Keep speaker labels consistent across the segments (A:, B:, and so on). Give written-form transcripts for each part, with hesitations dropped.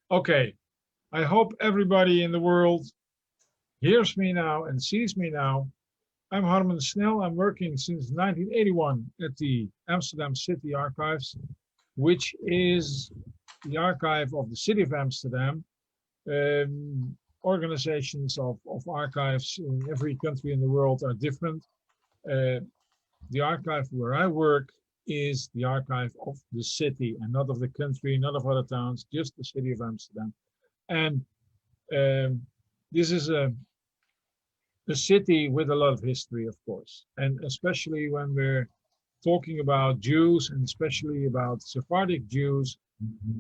A: Okay, I hope everybody in the world hears me now and sees me now. I'm Harmen Snel. I'm working since 1981 at the Amsterdam City Archives, which is the archive of the city of Amsterdam. Organizations of archives in every country in the world are different. Uh, the archive where I work is the archive of the city and not of the country, not of other towns, just the city of Amsterdam. And um, this is a city with a lot of history, of course, and especially when we're talking about Jews and especially about Sephardic Jews,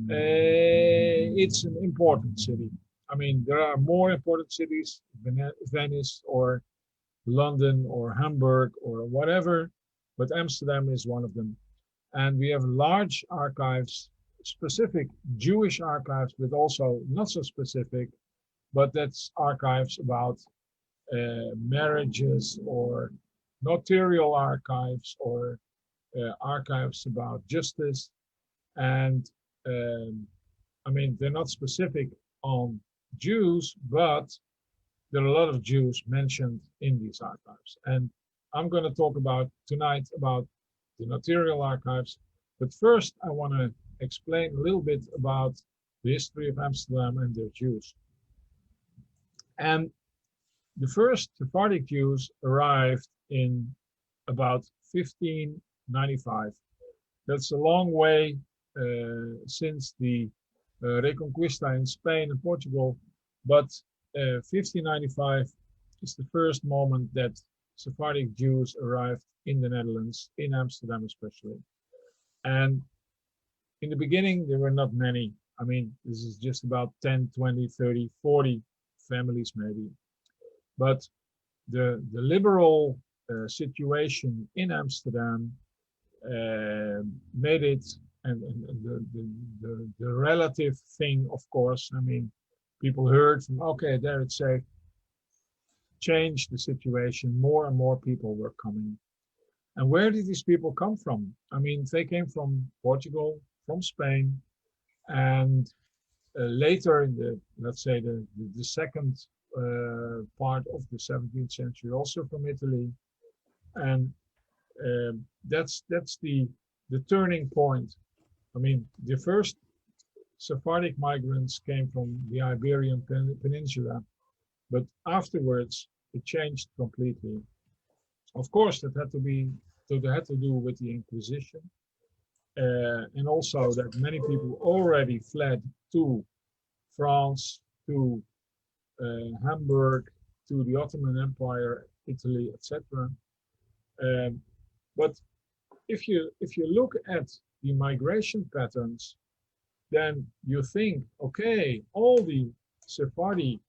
A: it's an important city. I mean, there are more important cities, Venice or London or Hamburg or whatever, but Amsterdam is one of them. And we have large archives, specific Jewish archives, but also not so specific, but that's archives about marriages or notarial archives or archives about justice. And I mean, they're not specific on Jews, but there are a lot of Jews mentioned in these archives. And I'm going to talk about tonight about the notarial archives. But first, I want to explain a little bit about the history of Amsterdam and their Jews. And the first Sephardic Jews arrived in about 1595. That's a long way since the Reconquista in Spain and Portugal, but 1595 is the first moment that Sephardic Jews arrived in the Netherlands, in Amsterdam especially. And in the beginning, there were not many. I mean, this is just about 10, 20, 30, 40 families maybe. But the liberal situation in Amsterdam made it, and the relative thing, of course, I mean, people heard from, okay, there it's safe, changed the situation. More and more people were coming. And where did these people come from? I mean, they came from Portugal, from Spain, and later in the, let's say, the second part of the 17th century, also from Italy. And that's the turning point. I mean, the first Sephardic migrants came from the Iberian Peninsula, but afterwards it changed completely. Of course, that had to do with the Inquisition, and also that many people already fled to France, to Hamburg, to the Ottoman Empire, Italy, etc. But if you look at the migration patterns, then you think, okay, all the Sephardi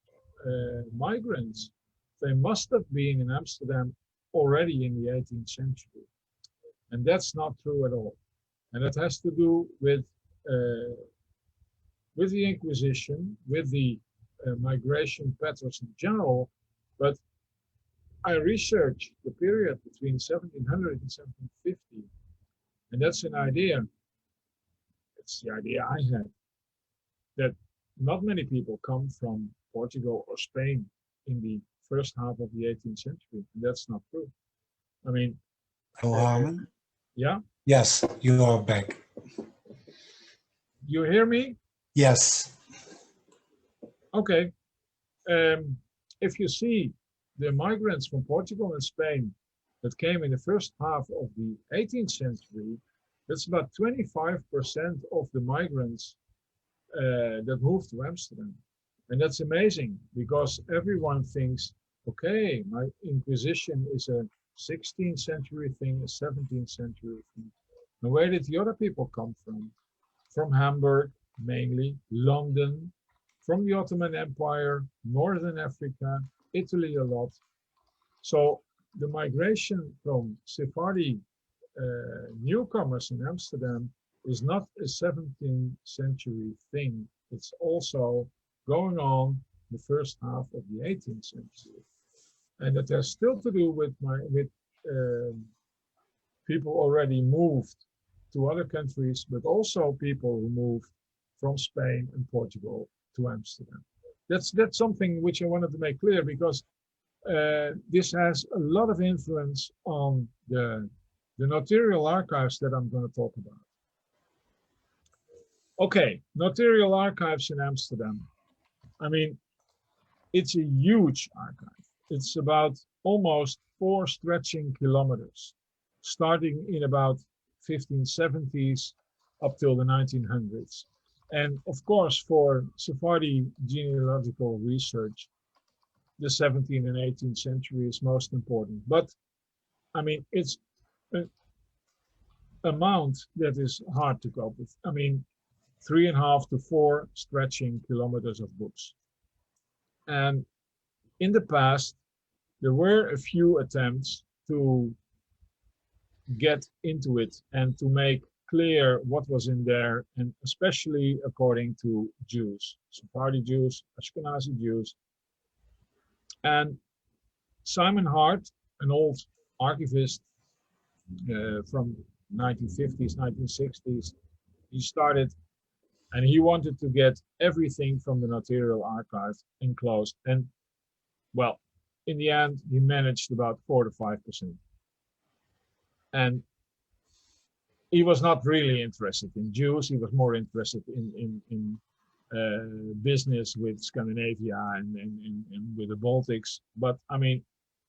A: migrants, they must have been in Amsterdam already in the 18th century. And that's not true at all. And it has to do with the Inquisition, with the migration patterns in general. But I researched the period between 1700 and 1750, and that's an idea. It's the idea I had, that not many people come from Portugal or Spain in the first half of the 18th century. And that's not true. I mean,
B: Hello, Harmen.
A: Yeah?
B: Yes, you are back.
A: You hear me?
B: Yes.
A: Okay. If you see the migrants from Portugal and Spain that came in the first half of the 18th century, that's about 25% of the migrants that moved to Amsterdam. And that's amazing because everyone thinks, okay, my Inquisition is a 16th century thing, a 17th century thing. And where did the other people come from? From Hamburg, mainly, London, from the Ottoman Empire, Northern Africa, Italy a lot. So the migration from Sephardi newcomers in Amsterdam is not a 17th century thing. It's also going on the first half of the 18th century. And it has still to do with people already moved to other countries, but also people who moved from Spain and Portugal to Amsterdam. That's something which I wanted to make clear, because this has a lot of influence on the notarial archives that I'm going to talk about. Okay, notarial archives in Amsterdam. I mean, it's a huge archive. It's about almost 4 stretching kilometers, starting in about 1570s up till the 1900s. And of course, for Sephardi genealogical research, the 17th and 18th century is most important. But I mean, it's an amount that is hard to cope with. I mean, 3.5 to 4 stretching kilometers of books. And in the past, there were a few attempts to get into it and to make clear what was in there, and especially according to Jews, Sephardi Jews, Ashkenazi Jews. And Simon Hart, an old archivist from 1950s, 1960s, he started, and he wanted to get everything from the Notarial Archive enclosed. And well, in the end, he managed about 4 to 5%. And he was not really interested in Jews. He was more interested in business with Scandinavia and with the Baltics. But I mean,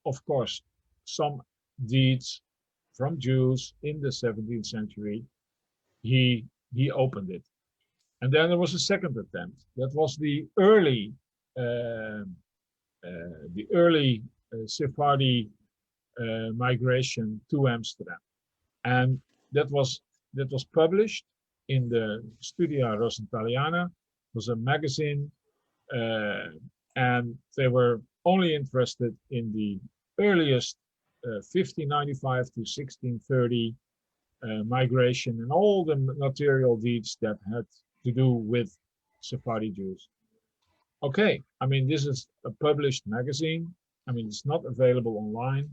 A: of course, some deeds from Jews in the 17th century, he opened it. And then there was a second attempt. That was the early Sephardi migration to Amsterdam, and that was published in the Studia Rosentaliana. It was a magazine, and they were only interested in the earliest 1595 to 1630 migration and all the notarial deeds that had to do with Sephardi Jews. Okay, I mean, this is a published magazine. I mean, it's not available online.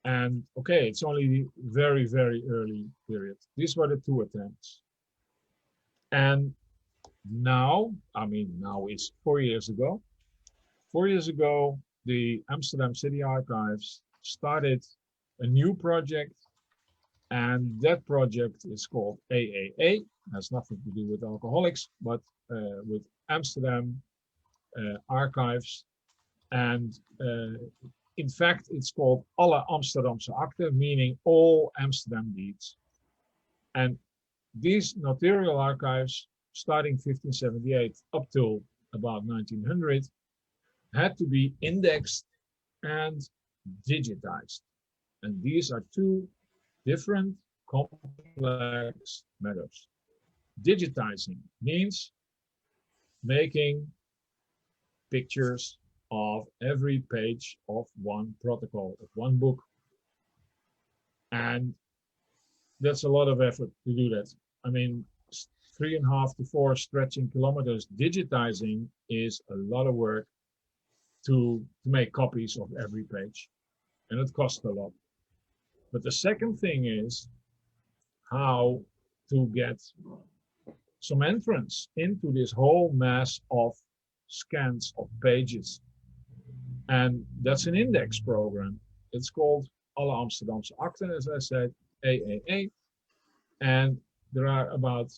A: And okay, it's only the very, very early period. These were the 2 attempts. And now, I mean, now it's 4 years ago. 4 years ago, the Amsterdam City Archives started a new project. And that project is called AAA. It has nothing to do with alcoholics, but with Amsterdam Archives. And in fact, it's called Alle Amsterdamse Akten, meaning all Amsterdam deeds. And these notarial archives, starting 1578 up till about 1900, had to be indexed and digitized. And these are 2 different complex matters. Digitizing means making pictures of every page of one protocol, of one book. And that's a lot of effort to do that. I mean, 3.5 to 4 stretching kilometers. Digitizing is a lot of work to make copies of every page. And it costs a lot. But the second thing is how to get some entrance into this whole mass of scans of pages. And that's an index program. It's called Alle Amsterdamse Akten, as I said, AAA. And there are about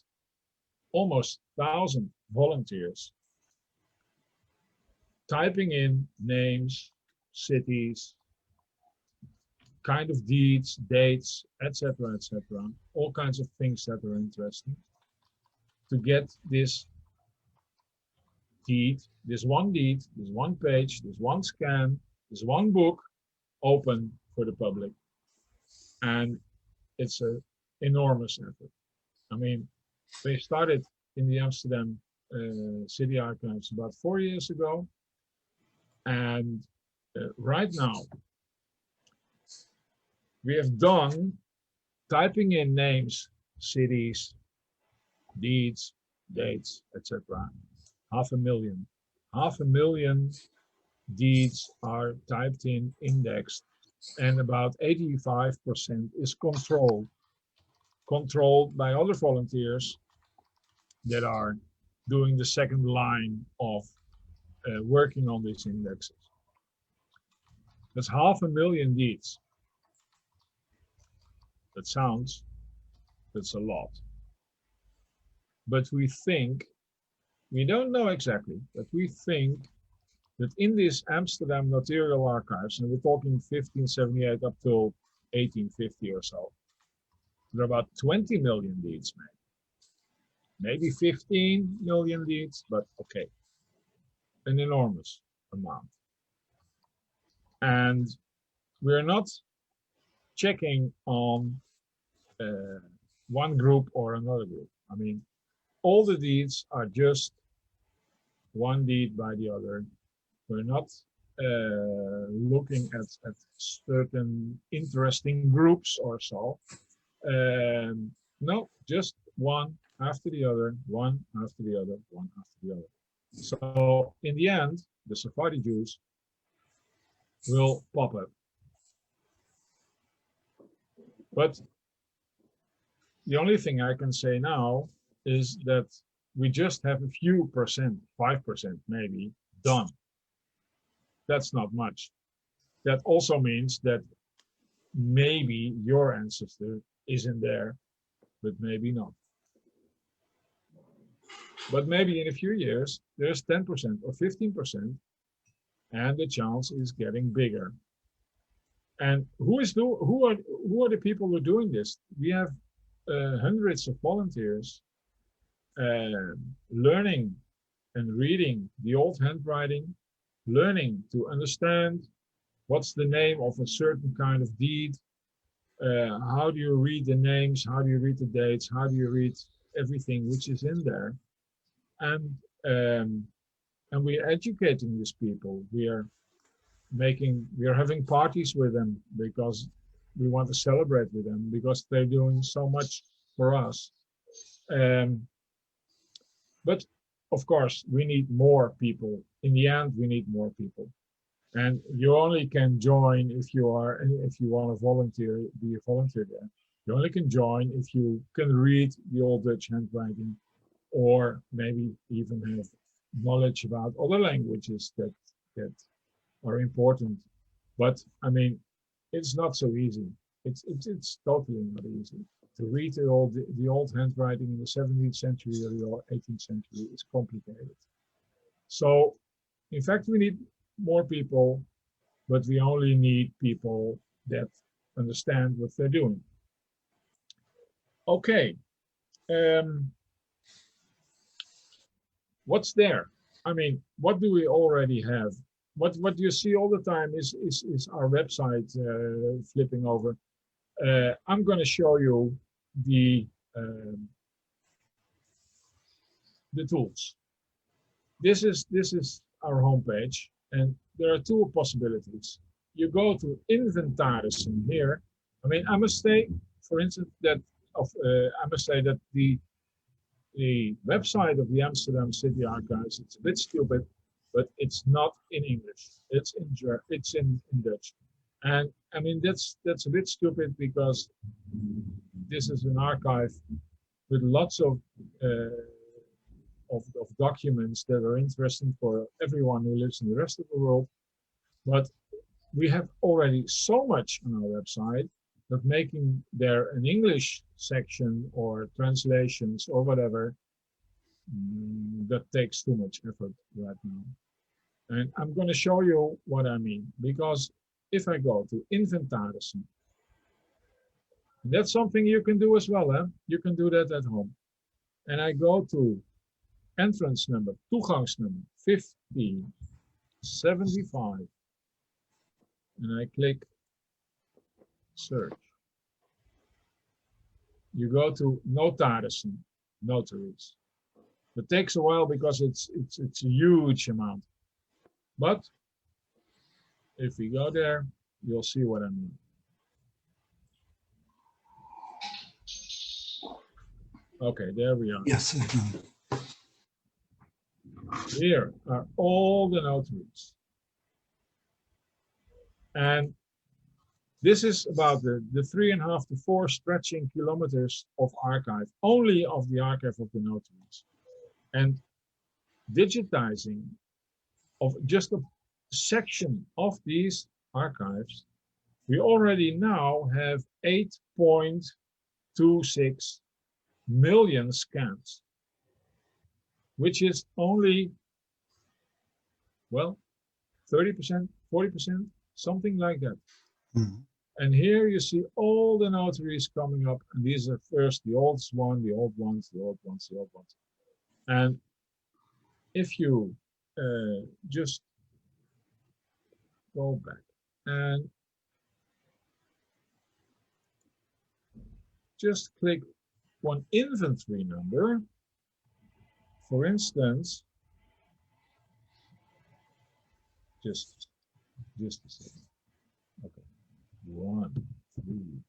A: almost 1,000 volunteers typing in names, cities, kind of deeds, dates, etc., all kinds of things that are interesting, to get this deed, this one page, this one scan, this one book open for the public. And it's an enormous effort. I mean, they started in the Amsterdam City Archives about 4 years ago. And right now, we have done, typing in names, cities, deeds, dates, etc., 500,000. 500,000 deeds are typed in, indexed, and about 85% is controlled by other volunteers that are doing the second line of working on these indexes. That's 500,000 deeds. That's a lot. But we don't know exactly, but we think that in this Amsterdam Notarial Archives, and we're talking 1578 up till 1850 or so, there are about 20 million deeds made. Maybe 15 million deeds, but okay. An enormous amount. And we're not checking on one group or another group. I mean, all the deeds are just one deed by the other. We're not looking at certain interesting groups or so. No, just one after the other, one after the other, one after the other. So in the end, the Sephardi Jews will pop up. But the only thing I can say now is that we just have a few percent, 5% maybe, done. That's not much. That also means that maybe your ancestor isn't there, but maybe not. But maybe in a few years, there's 10% or 15%, and the chance is getting bigger. And who are the people who are doing this? We have hundreds of volunteers learning and reading the old handwriting, learning to understand what's the name of a certain kind of deed, how do you read the names, how do you read the dates, how do you read everything which is in there, and we're educating these people. We are having parties with them because we want to celebrate with them because they're doing so much for us. But of course, we need more people. In the end, we need more people. And you only can join if you want to volunteer, be a volunteer there. You only can join if you can read the Old Dutch handwriting, or maybe even have knowledge about other languages that are important. But I mean, it's not so easy. It's totally not easy to read the old handwriting in the 17th century or the 18th century. Is complicated. So, in fact, we need more people, but we only need people that understand what they're doing. Okay. What's there? I mean, what do we already have? What you see all the time is our website flipping over. I'm going to show you the tools. This is our homepage, and there are two possibilities. You go to Inventarissen here. I mean, I must say, for instance, that the website of the Amsterdam City Archives, it's a bit stupid, but it's not in English. It's in Dutch. And I mean, that's a bit stupid because this is an archive with lots of documents that are interesting for everyone who lives in the rest of the world. But we have already so much on our website that making there an English section or translations or whatever, that takes too much effort right now. And I'm going to show you what I mean, because if I go to Inventarissen, that's something you can do as well. You can do that at home. And I go to entrance number, toegangsnummer 1575, and I click search. You go to Notarissen, notaries. It takes a while because it's a huge amount. But if we go there, you'll see what I mean. Okay, there we are.
B: Yes.
A: Here are all the notaries. And this is about the 3.5 to 4 stretching kilometers of archive, only of the archive of the notaries. And digitizing of just a section of these archives, we already now have 8.26 million scans, which is only, well, 30%, 40%, something like that.
B: Mhm.
A: And here you see all the notaries coming up, and these are first the oldest one, the old ones, the old ones, the old ones. And if you just go back and just click one inventory number, for instance, just a second. Okay, 1, 3,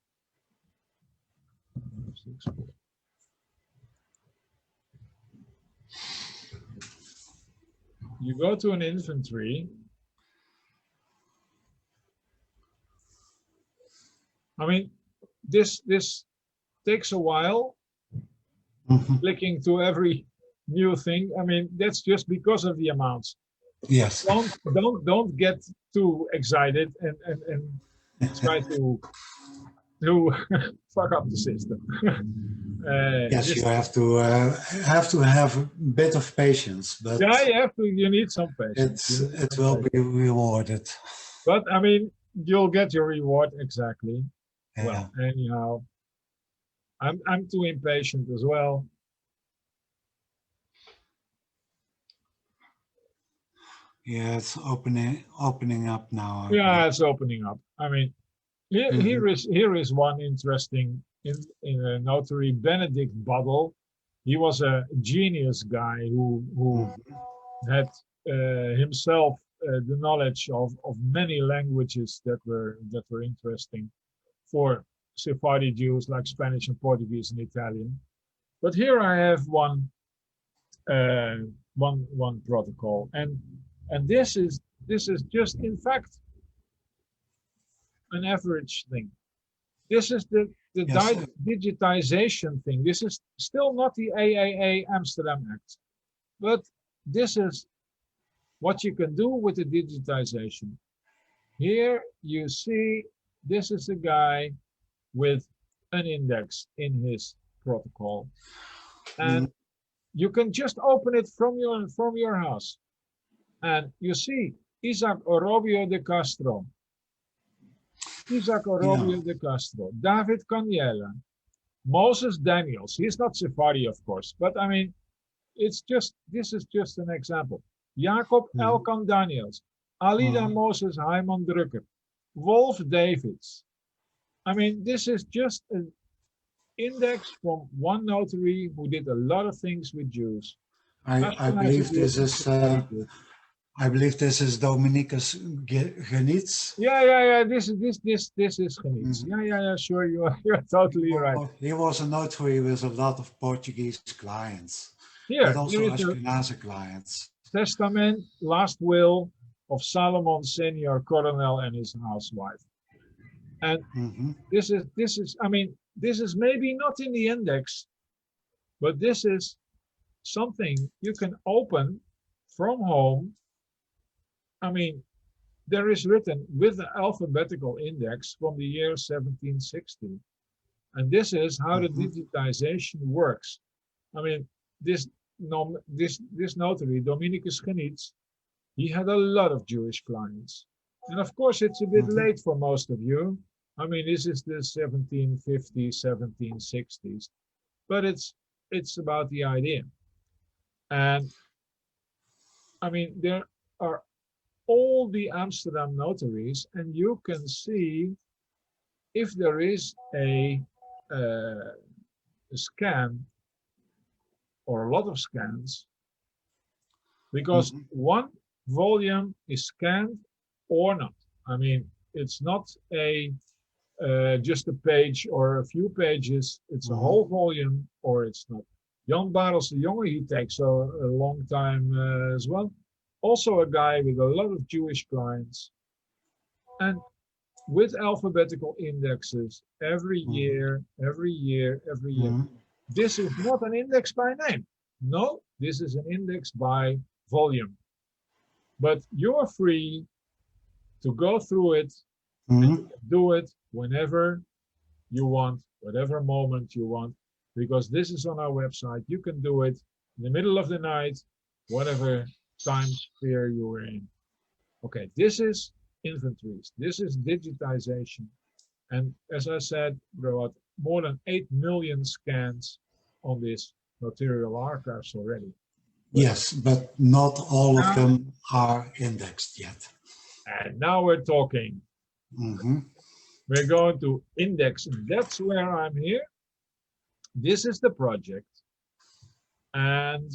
A: 5, 6, 4. You go to an inventory. I mean, this takes a while,
B: Mhm.
A: clicking to every new thing. I mean, that's just because of the amounts.
B: Yes.
A: Don't get too excited and try to fuck up the system.
B: Yes, you have to have a bit of patience, but
A: Yeah, you have to. You need some patience.
B: it will be rewarded.
A: But I mean, you'll get your reward exactly.
B: Yeah.
A: Well, anyhow, I'm too impatient as well.
B: Yeah, it's opening up now.
A: Yeah, it's opening up. I mean, here is one interesting in a notary, Benedict Buddle. He was a genius guy who had himself the knowledge of many languages that were interesting for Sephardi Jews, like Spanish and Portuguese and Italian. But here I have one protocol, and this is just in fact an average thing. This is the
B: Yes.
A: digitization thing. This is still not the AAA Amsterdam Act, but this is what you can do with the digitization. Here you see this is a guy with an index in his protocol, and you can just open it from your house, and you see Isaac Orobio de Castro, David Caniela, Moses Daniels. He's not Sephardi, of course, but I mean, this is just an example. Jacob Elkan Daniels, Alida Moses Harmen Drucker, Wolf Davids. I mean, this is just an index from one notary who did a lot of things with Jews.
B: I believe this is Dominicus Genitz.
A: Yeah. This is Genitz. Yeah. Sure, you're totally right.
B: He was a notary with a lot of Portuguese clients,
A: Here,
B: but also
A: here is
B: Ashkenazi clients.
A: Testament, last will of Solomon Senior Coronel and his housewife. And this is, I mean, this is maybe not in the index, but this is something you can open from home. I mean, there is written with the alphabetical index from the year 1760. And this is how the digitization works. I mean, this notary, Dominicus Genitz, he had a lot of Jewish clients. And of course, it's a bit late for most of you. I mean, this is the 1750s, 1760s, but it's about the idea. And I mean, there are all the Amsterdam notaries, and you can see if there is a scan or a lot of scans, because one volume is scanned or not. I mean, it's not a just a page or a few pages. It's a whole volume, or it's not. Jan Barels de Jonge, he takes a long time as well. Also a guy with a lot of Jewish clients. And with alphabetical indexes every year. This is not an index by name. No, this is an index by volume. But you're free to go through it
B: Mhm.
A: and do it whenever you want, whatever moment you want, because this is on our website. You can do it in the middle of the night, whatever time sphere you are in. Okay, this is inventories. This is digitization. And as I said, there are more than 8 million scans on this notarial archives already.
B: Yes, but not all of
A: Now,
B: them are indexed yet.
A: and now we're talking.
B: Mhm.
A: We're going to index. That's where I'm here. This is the project. And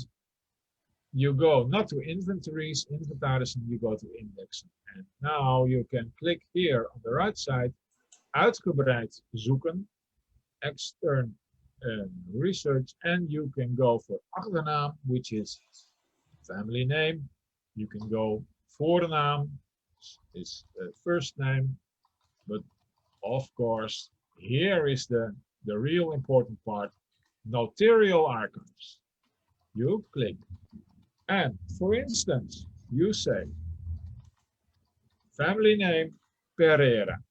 A: you go not to inventories, inventaris, and you go to indexen. And now you can click here on the right side, uitgebreid zoeken, extern research, and you can go for achternaam, which is family name. You can go voornaam, is first name, but of course, here is the real important part, notarial archives. You click, and for instance, you say family name Pereira.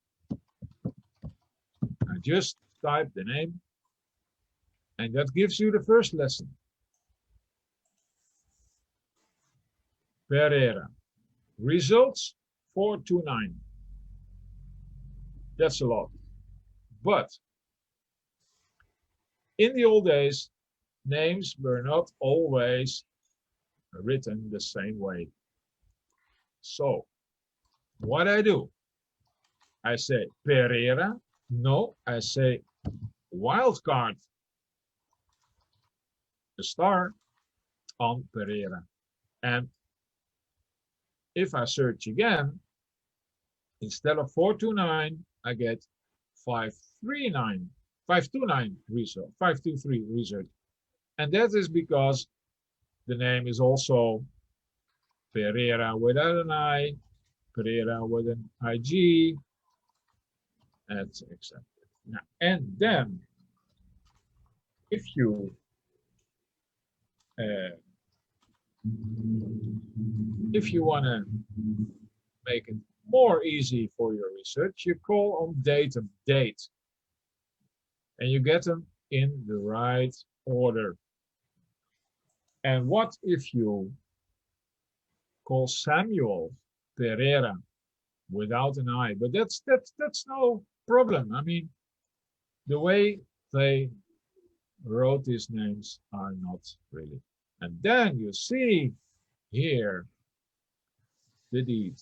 A: I just type the name, and that gives you the first lesson. Pereira. Results 429. That's a lot. But in the old days, names were not always written the same way. So what I do, I say Pereira. No, I say wildcard, the star on Pereira. And if I search again, instead of 429, I get 539, 529 result, 523 result. And that is because the name is also Pereira without an I, Pereira with an IG, that's accepted. Now, and then if you want to make it more easy for your research, you call on datum, date, and you get them in the right order. And what if you call Samuel Pereira without an I? But that's no problem. I mean, the way they wrote these names are not really. And then you see here the deed.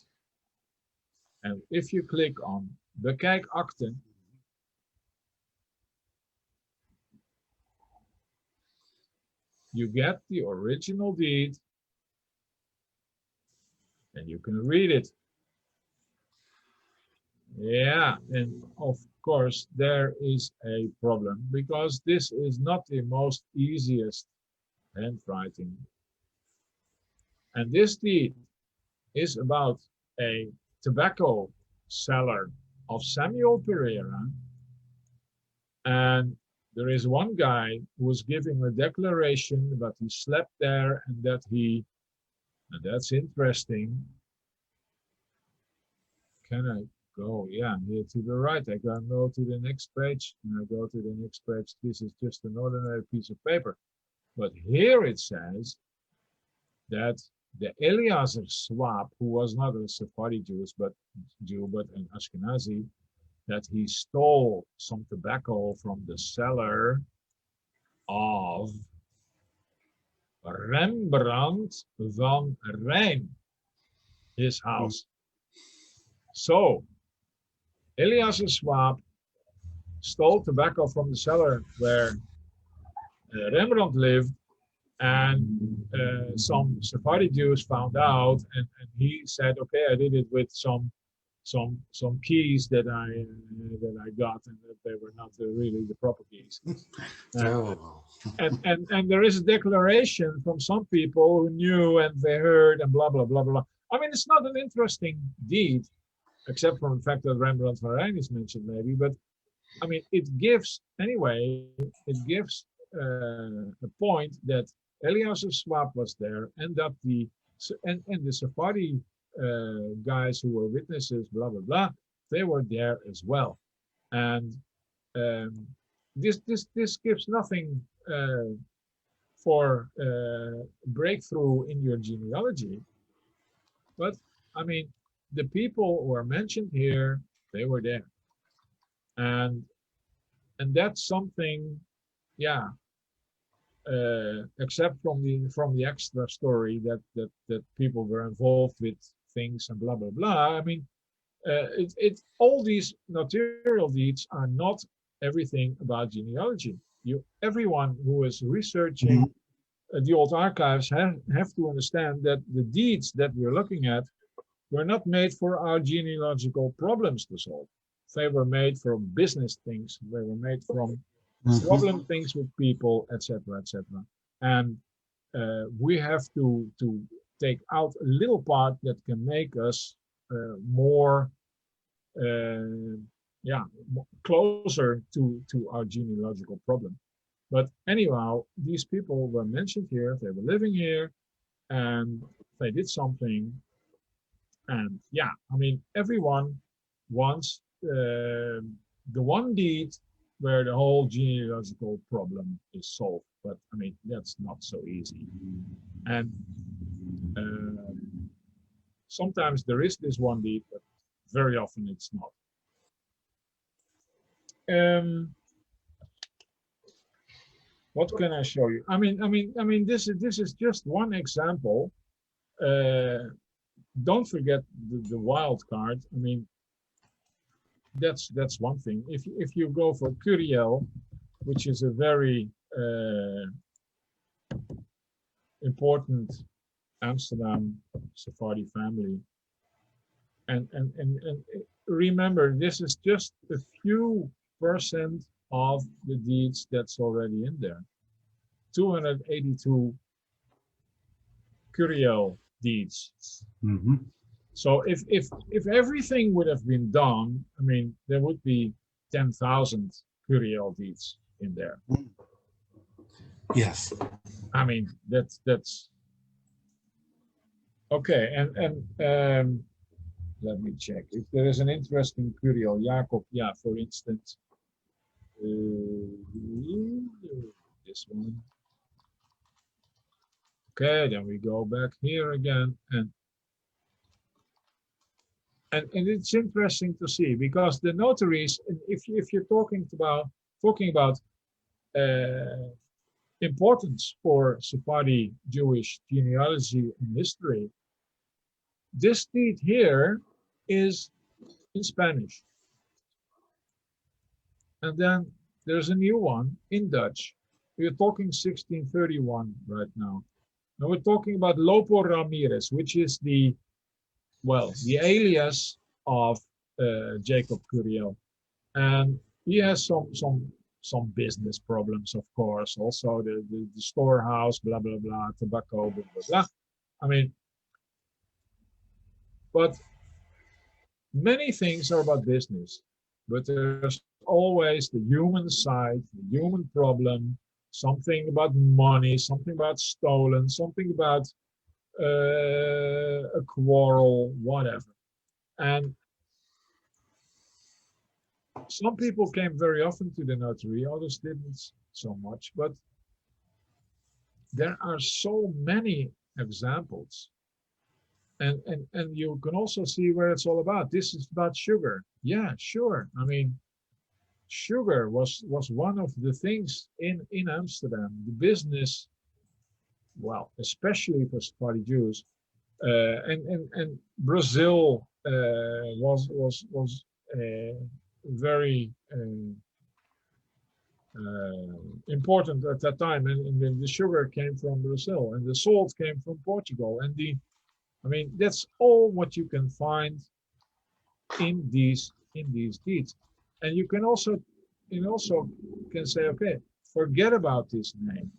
A: And if you click on Bekijk akte, you get the original deed and you can read it. Yeah, and of course there is a problem because this is not the most easiest handwriting. And this deed is about a tobacco seller of Samuel Pereira. And there is one guy who was giving a declaration that he slept there and that he, and that's interesting. Can I go? Yeah, here to the right. I can go to the next page and I go to the next page. This is just an ordinary piece of paper. But here it says that the Eliezer Swab, who was not a Sephardi Jew, but an Ashkenazi, that he stole some tobacco from the cellar of Rembrandt van Rijn, his house. So Eliezer Swab stole tobacco from the cellar where Rembrandt lived, and some Sephardi Jews found out, and he said, okay, I did it with some keys that I got, and that they were not really the proper keys. And there is a declaration from some people who knew and they heard and blah blah blah blah. I mean, it's not an interesting deed, except for the fact that Rembrandt van Rijn is mentioned maybe, but I mean, it gives anyway. It gives a point that Eliezer Swab was there and that the So, and the Sephardi guys who were witnesses, blah blah blah, they were there as well. And this gives nothing for breakthrough in your genealogy. But I mean, the people who are mentioned here, they were there, and that's something, yeah. Except from the extra story that people were involved with things and blah blah blah. I mean, all these notarial deeds are not everything about genealogy. Everyone who is researching the old archives have to understand that the deeds that we're looking at were not made for our genealogical problems to solve. They were made for business things. They were made from problem things with people, etc., etc. And we have to take out a little part that can make us more, yeah, closer to our genealogical problem. But anyhow, these people were mentioned here. They were living here, and they did something. And yeah, I mean, everyone wants the one deed where the whole genealogical problem is solved. But I mean, that's not so easy. And sometimes there is this one deed, but very often it's not. What can I show you? I mean, this is just one example. Don't forget the wild card. I mean, that's one thing. If you go for Curiel, which is a very important Amsterdam Sephardi family, and remember, this is just a few % of the deeds that's already in there. 282 Curiel deeds. So if everything would have been done, I mean, there would be 10,000 Curiel deeds in there.
B: Yes.
A: I mean, that's okay. And let me check if there is an interesting Curiel. Jacob, yeah, for instance, this one. Okay, then we go back here again, and it's interesting to see, because the notaries, if you're talking about importance for Sephardi Jewish genealogy and history, this deed here is in Spanish, and then there's a new one in Dutch. We're talking 1631 right now. Now we're talking about Lopo Ramirez, which is the alias of Jacob Curiel, and he has some business problems, of course. Also the storehouse, blah blah blah, tobacco, blah blah blah. I mean, but many things are about business, but there's always the human side, the human problem, something about money, something about stolen, something about a quarrel, whatever. And some people came very often to the notary, others didn't so much, but there are so many examples. And you can also see where it's all about. This is about sugar. Yeah, sure. I mean, sugar was one of the things in Amsterdam. The business, well, especially for Sephardi Jews, and Brazil was very important at that time, and the sugar came from Brazil, and the salt came from Portugal, and I mean, that's all what you can find in these deeds. And you can also can say, okay, forget about this name.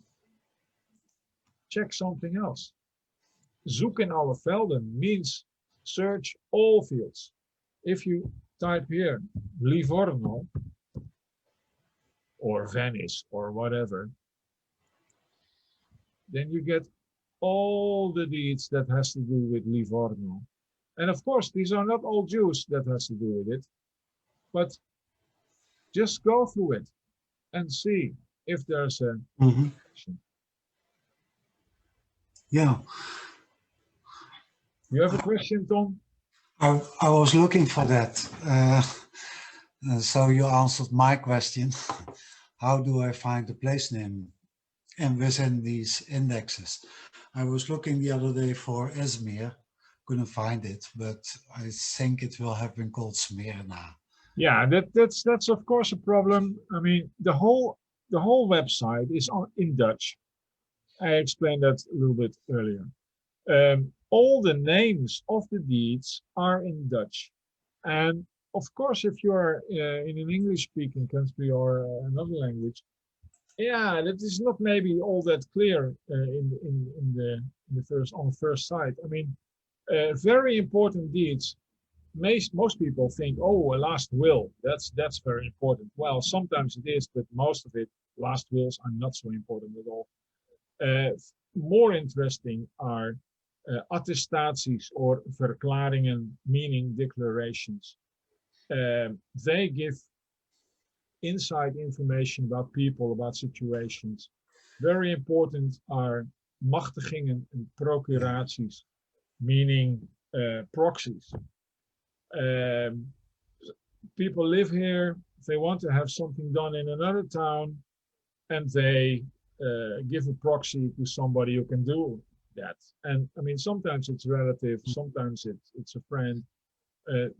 A: Check something else. Zoek in alle velden means search all fields. If you type here Livorno or Venice or whatever, then you get all the deeds that has to do with Livorno. And of course, these are not all Jews that has to do with it, but just go through it and see if there's a connection.
B: Yeah.
A: You have a question, Tom?
B: I was looking for that. So you answered my question. How do I find the place name and within these indexes? I was looking the other day for Izmir, couldn't find it, but I think it will have been called Smyrna.
A: Yeah, that's of course a problem. I mean, the whole website is in Dutch. I explained that a little bit earlier. All the names of the deeds are in Dutch, and of course, if you are in an English-speaking country or another language, yeah, that is not maybe all that clear in the first sight. I mean, very important deeds. Most people think, oh, a last will, that's very important. Well, sometimes it is, but most of it, last wills are not so important at all. More interesting are attestaties or verklaringen, meaning declarations. They give inside information about people, about situations. Very important are machtigingen and procuraties, meaning proxies. People live here, they want to have something done in another town, and they give a proxy to somebody who can do that. And I mean, sometimes it's relative, sometimes it's a friend.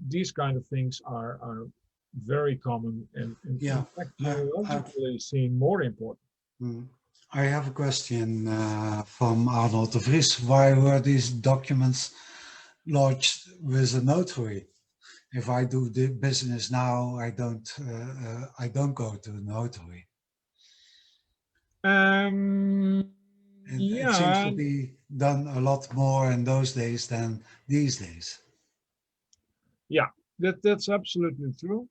A: These kind of things are very common and
B: yeah,
A: in fact, genealogically seen more important.
B: I have a question from Arnold de Vries. Why were these documents lodged with a notary? If I do the business now, I don't go to a notary. It seems to be done a lot more in those days than these days.
A: Yeah, that's absolutely true.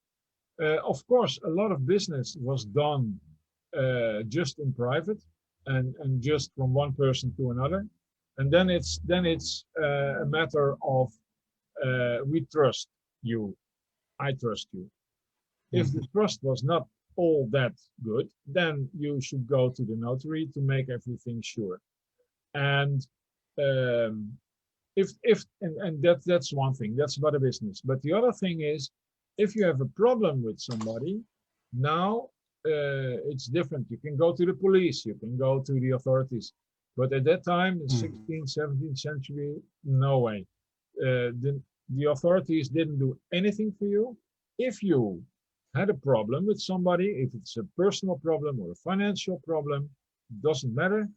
A: Of course, a lot of business was done just in private and just from one person to another, and then it's a matter of we trust you, I trust you. If the trust was not all that good, then you should go to the notary to make everything sure. And that's one thing, that's about a business. But the other thing is, if you have a problem with somebody, now it's different. You can go to the police, you can go to the authorities. But at that time, the 16th, 17th century, no way. The authorities didn't do anything for you. If you had a problem with somebody, if it's a personal problem or a financial problem, doesn't matter.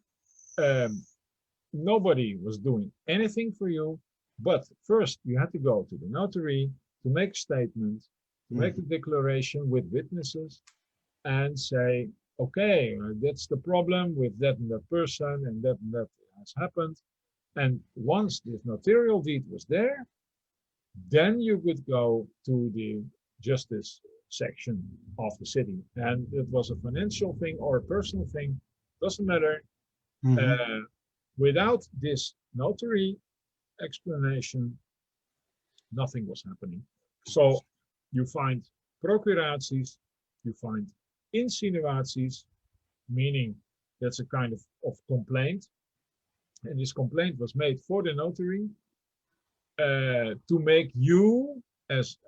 A: Nobody was doing anything for you, but first you had to go to the notary to make a statement, to make a declaration with witnesses and say, okay, that's the problem with that and that person and that has happened. And once this notarial deed was there, then you could go to the justice section of the city. And it was a financial thing or a personal thing, doesn't matter. Without this notary explanation, nothing was happening. So you find procuraties, you find insinuaties, meaning that's a kind of complaint. And this complaint was made for the notary to make you as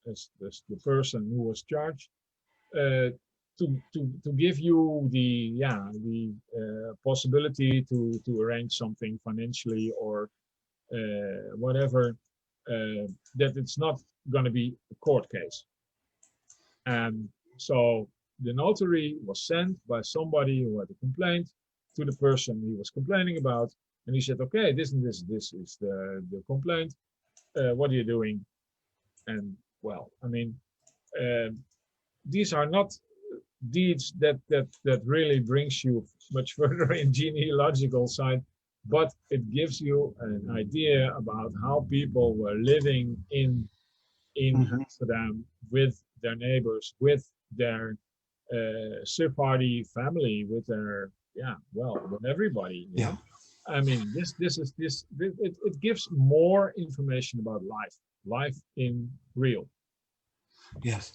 A: the person who was charged to give you the possibility to arrange something financially or whatever, that it's not going to be a court case. And so the notary was sent by somebody who had a complaint to the person he was complaining about, and he said, okay, this is the complaint, what are you doing? And well, I mean, these are not deeds that really brings you much further in genealogical side, but it gives you an idea about how people were living in Amsterdam with their neighbors, with their Sephardi family, with their yeah, well, with everybody, you
B: Yeah.
A: know. I mean, it gives more information about life in real.
B: Yes.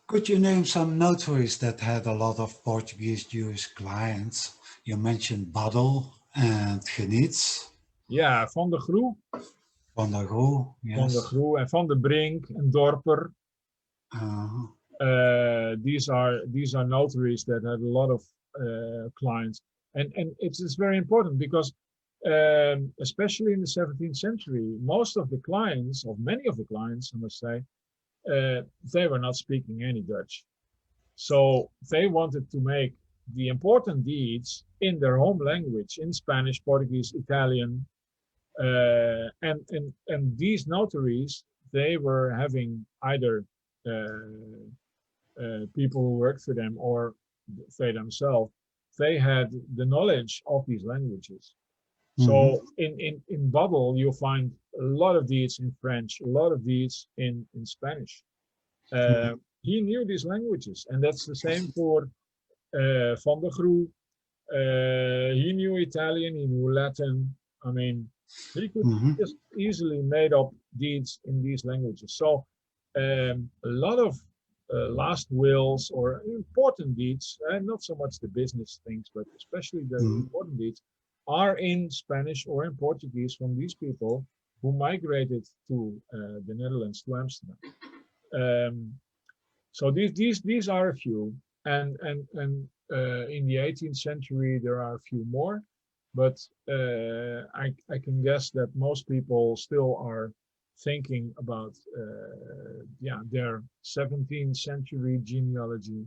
B: Could you name some notaries that had a lot of Portuguese Jewish clients? You mentioned Badel and Genietz,
A: Yeah, Van der Groe,
B: Van der Rohe,
A: Van der
B: yes.
A: Groe and Van der Brink and Dorper.
B: Uh,
A: These are notaries that had a lot of clients, and it's very important because especially in the 17th century, most of the clients, of many of the clients, I must say, they were not speaking any Dutch. So they wanted to make the important deeds in their home language, in Spanish, Portuguese, Italian, and these notaries, they were having either people who worked for them or they themselves, they had the knowledge of these languages.
B: mhm,
A: So in Bubble, you'll find a lot of deeds in French, a lot of deeds in Spanish.
B: mhm,
A: He knew these languages, and that's the same for Van der Groe. He knew Italian, he knew Latin. I mean, he could
B: mhm,
A: just easily made up deeds in these languages. So a lot of last wills or important deeds, and not so much the business things, but especially the
B: mhm,
A: important deeds, are in Spanish or in Portuguese from these people who migrated to the Netherlands, to Amsterdam. Um, so these are a few, and in the 18th century there are a few more, but I can guess that most people still are thinking about yeah, their 17th century genealogy.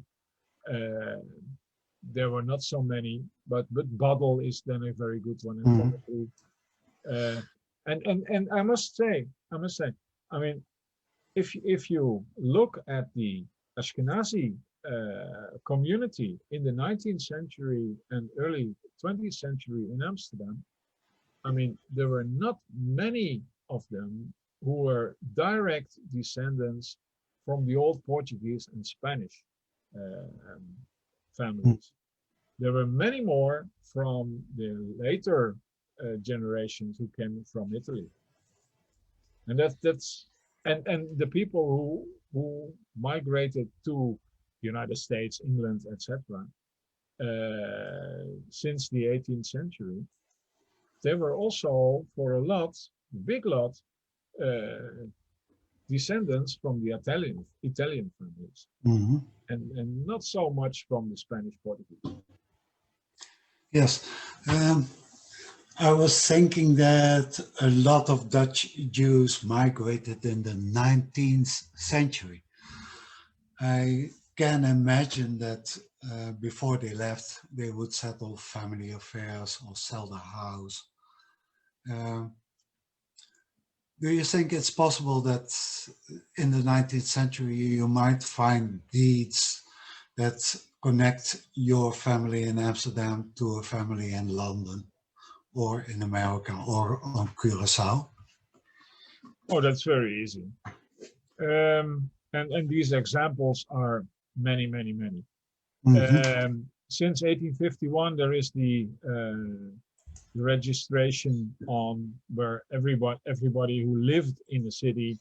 A: Uh, there were not so many, but Badel is then a very good one, and
B: mhm,
A: probably uh, and I must say, I mean, if you look at the Ashkenazi community in the 19th century and early 20th century in Amsterdam, I mean, there were not many of them who were direct descendants from the old Portuguese and Spanish um,
B: mhm,
A: families. There were many more from the later generations who came from Italy, and that's and the people who migrated to the United States, England, etc. Since the 18th century, they were also for a lot, big lot, uh, descendants from the Italian families,
B: mhm.
A: and not so much from the Spanish Portuguese.
B: Yes. Um, I was thinking that a lot of Dutch Jews migrated in the 19th century. I can imagine that before they left, they would settle family affairs or sell the house. Uh, do you think it's possible that in the 19th century you might find deeds that connect your family in Amsterdam to a family in London or in America or on Curacao?
A: Oh, that's very easy. And these examples are many, many, many.
B: Hmm.
A: Since 1851, there is the registration on where everybody who lived in a city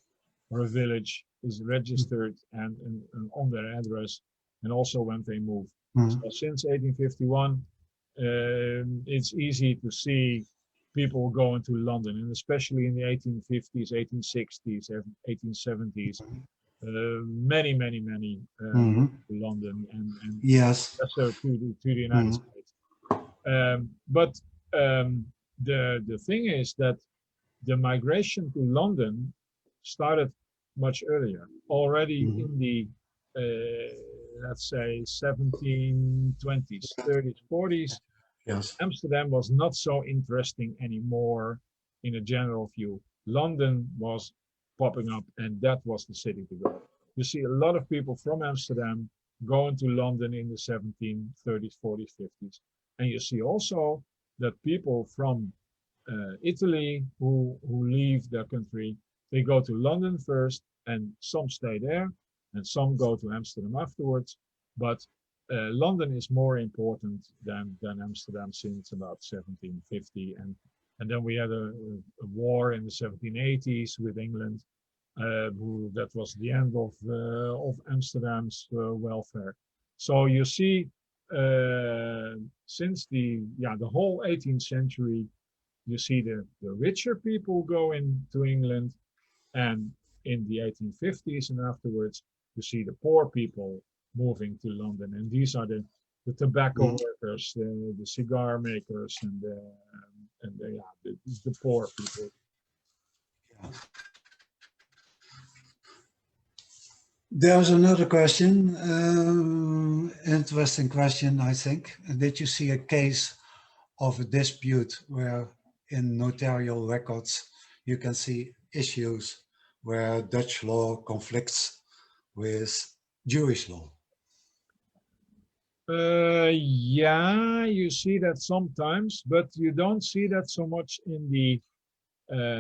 A: or a village is registered and on their address, and also when they move. So
B: Hmm.
A: since 1851, it's easy to see people going to London, and especially in the 1850s, 1860s, 1870s, many, many, many
B: Hmm.
A: moved to London and
B: Yes.
A: also to the United
B: Hmm.
A: States. But the thing is that the migration to London started much earlier, already
B: Hmm.
A: in the let's say 1720s, 30s, 40s.
B: Yes.
A: Amsterdam was not so interesting anymore in a general view. London was popping up, and that was the city to go. You see a lot of people from Amsterdam going to London in the 1730s, 40s, 50s. And you see also that people from Italy who leave their country, they go to London first, and some stay there, and some go to Amsterdam afterwards. But London is more important than Amsterdam since about 1750, and then we had a war in the 1780s with England. That was the end of Amsterdam's welfare. So you see, since the whole 18th century, you see the richer people go into England, and in the 1850s and afterwards, you see the poor people moving to London, and these are the tobacco workers, the cigar makers, and the poor people.
B: Yeah. There's another question, interesting question, I think. Did you see a case of a dispute where in notarial records you can see issues where Dutch law conflicts with Jewish law?
A: Yeah, you see that sometimes, but you don't see that so much in the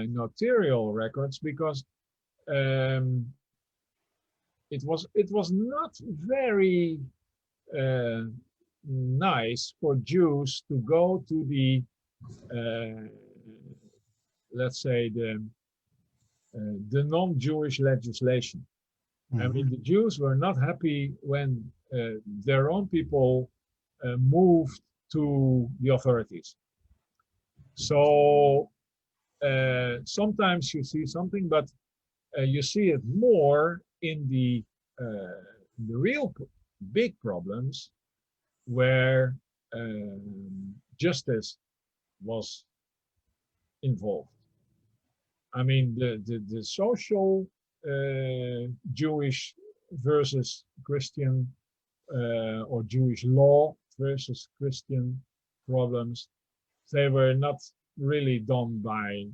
A: notarial records, because it was not very nice for Jews to go to the let's say the non-Jewish legislation. I mean, the Jews were not happy when their own people moved to the authorities. So sometimes you see something, but you see it more in the real big problems where justice was involved. I mean, the social Jewish versus Christian or Jewish law versus Christian problems, they were not really done by,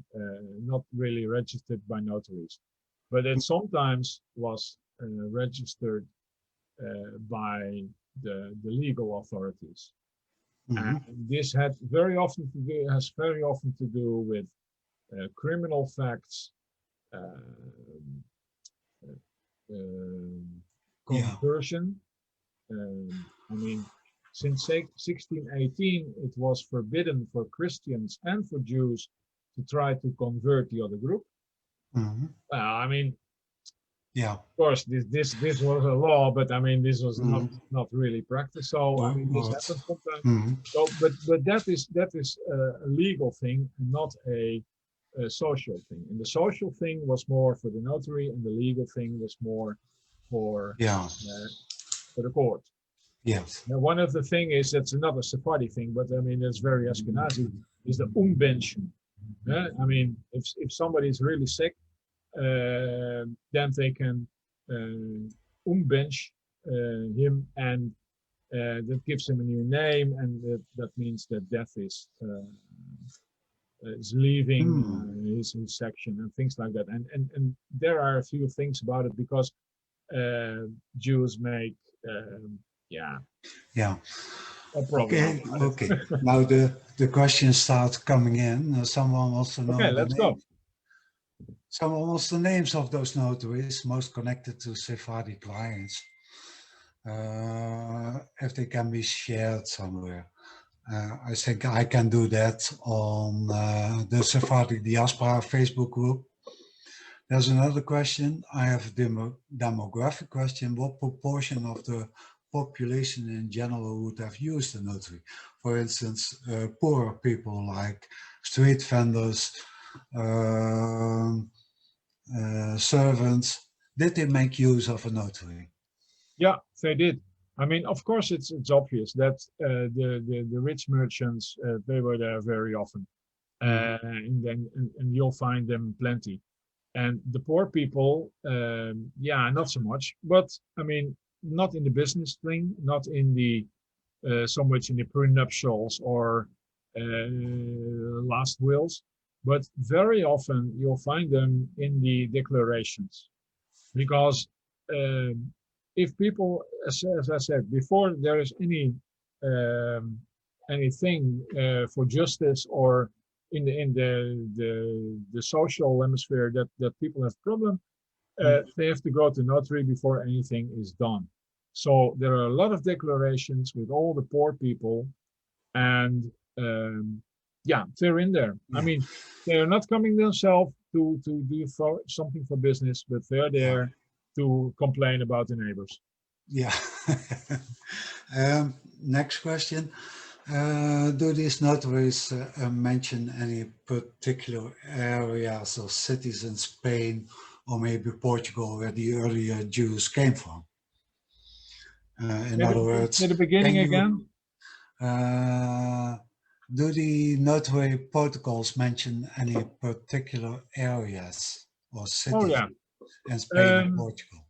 A: not really registered by notaries, but it sometimes was registered by the legal authorities. And this has very often to do with criminal facts, conversion. I mean, since 1618, it was forbidden for Christians and for Jews to try to convert the other group. I mean, of course, this was a law, but I mean, this was not really practiced. So I mean, this happens sometimes. So, but that is a legal thing, not a social thing. And the social thing was more for the notary, and the legal thing was more for the court.
B: Yes.
A: Now, one of the things is, that's another Sephardi thing, but I mean, it's very Ashkenazi, is the umbenchen. I mean, if somebody is really sick, then they can umbench him, and that gives him a new name, and that means that death is leaving his section and things like that. And there are a few things about it, because Jews make a problem.
B: Okay. Now the questions start coming in. Someone wants to know.
A: Okay, let's go.
B: Someone wants the names of those notaries most connected to Sephardi clients, if they can be shared somewhere. I think I can do that on the Sephardic Diaspora Facebook group. There's another question. I have a demographic question. What proportion of the population in general would have used a notary? For instance, poorer people like street vendors, servants. Did they make use of a notary?
A: Yeah, they did. I mean, of course, it's obvious that the rich merchants, they were there very often, and you'll find them plenty. And the poor people, not so much. But I mean, not in the business thing, not in the so much in the prenuptials or last wills, but very often you'll find them in the declarations, because if people, as I said before, there is anything for justice, or in the social hemisphere that people have problem, they have to go to notary before anything is done. So there are a lot of declarations with all the poor people, and yeah, they're in there. I
B: Yeah.
A: mean, they're not coming themselves to do something for business, but they're
B: Yeah.
A: there to complain about the neighbors.
B: Yeah. Next question. Do these notaries mention any particular areas or cities in Spain or maybe Portugal where the earlier Jews came from? In other words,
A: Say the
B: can
A: beginning
B: you
A: again.
B: do the notary protocols mention any particular areas or
A: Oh
B: cities
A: yeah.
B: in Spain or
A: Um,
B: Portugal?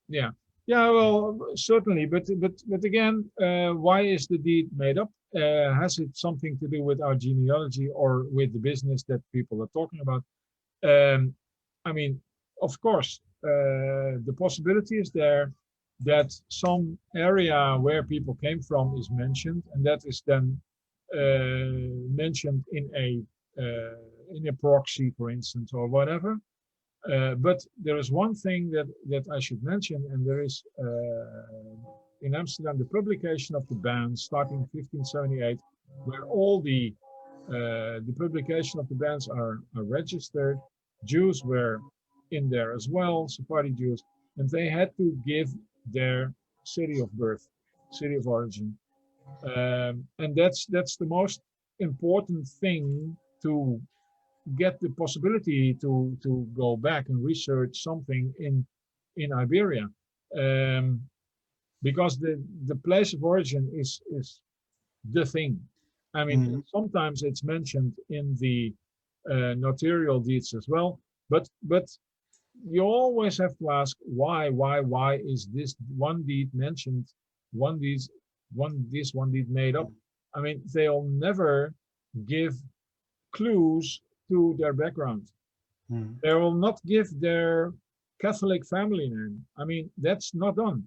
A: yeah. Yeah, well, certainly, but again, why is the deed made up? Has it something to do with our genealogy or with the business that people are talking about? I mean, of course, the possibility is there that some area where people came from is mentioned, and that is then mentioned in a proxy, for instance, or whatever. But there is one thing that I should mention, and there is in Amsterdam the publication of the bans starting 1578, where all the publication of the bans are registered. Jews were in there as well, Sephardi Jews, and they had to give their city of birth, city of origin, and that's the most important thing to get the possibility to go back and research something in Iberia, um, because the place of origin is the thing. I mean,
B: Mhm.
A: sometimes it's mentioned in the notarial deeds as well, but you always have to ask why is this one deed mentioned, one deed one deed made up. I mean, they'll never give clues to their background.
B: Mhm.
A: They will not give their Catholic family name. I mean, that's not done.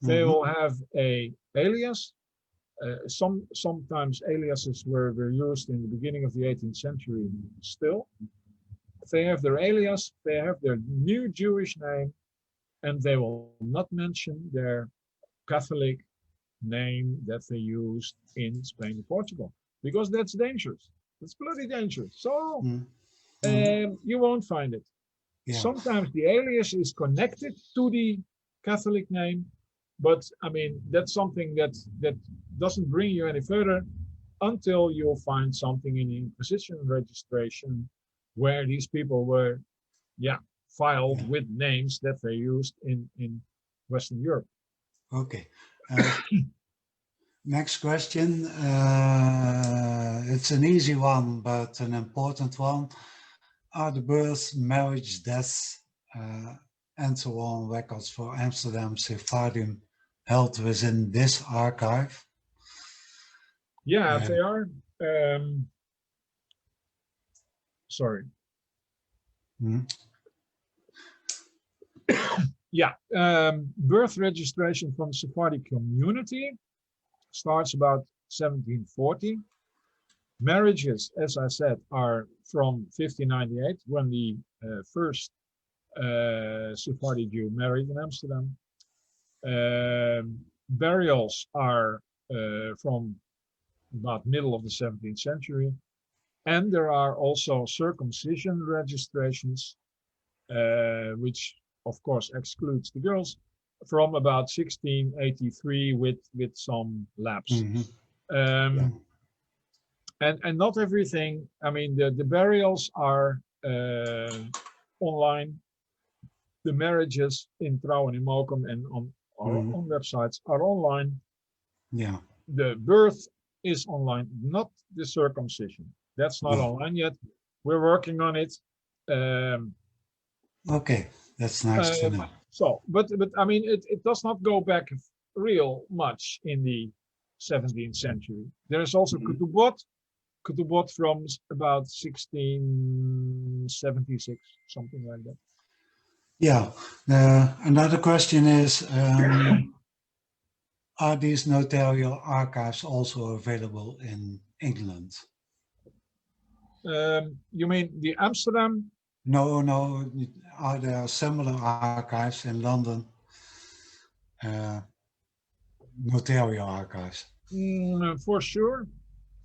A: They
B: Mhm.
A: will have a alias. Sometimes aliases were used in the beginning of the 18th century still. They have their alias, they have their new Jewish name, and they will not mention their Catholic name that they used in Spain and Portugal, because that's dangerous. That's bloody dangerous. So
B: Mhm. Mhm.
A: you won't find it.
B: Yeah.
A: Sometimes the alias is connected to the Catholic name, but I mean that's something that doesn't bring you any further until you'll find something in the Inquisition registration where these people were, yeah, filed
B: Yeah.
A: with names that they used in Western Europe.
B: Okay. Next question. It's an easy one, but an important one. Are the births, marriage, deaths, and so on records for Amsterdam Sephardim held within this archive?
A: Yeah,
B: Uh,
A: they are. Um, sorry.
B: hmm,
A: Yeah, birth registration from the Sephardic community starts about 1740. Marriages, as I said, are from 1598 when the first Sephardi Jew married in Amsterdam. Burials are from about middle of the 17th century. And there are also circumcision registrations, which of course excludes the girls, from about 1683 with some lapse.
B: mhm, yeah.
A: Um, and not everything. I mean, the burials are online. The marriages in Trouw and in Mokum and on our
B: Mhm,
A: own websites are online.
B: yeah.
A: The birth is online, not the circumcision. That's not
B: No.
A: online yet. We're working on it. Um,
B: Okay. That's nice to
A: um,
B: know.
A: but I mean, it does not go back real much in the 17th century. There is also
B: Mhm.
A: Ketubot from about 1676, something like that.
B: Yeah. Another question is, are these notarial archives also available in England?
A: You mean the Amsterdam?
B: No, no. Are there similar archives in London? Uh, notarial archives?
A: For sure,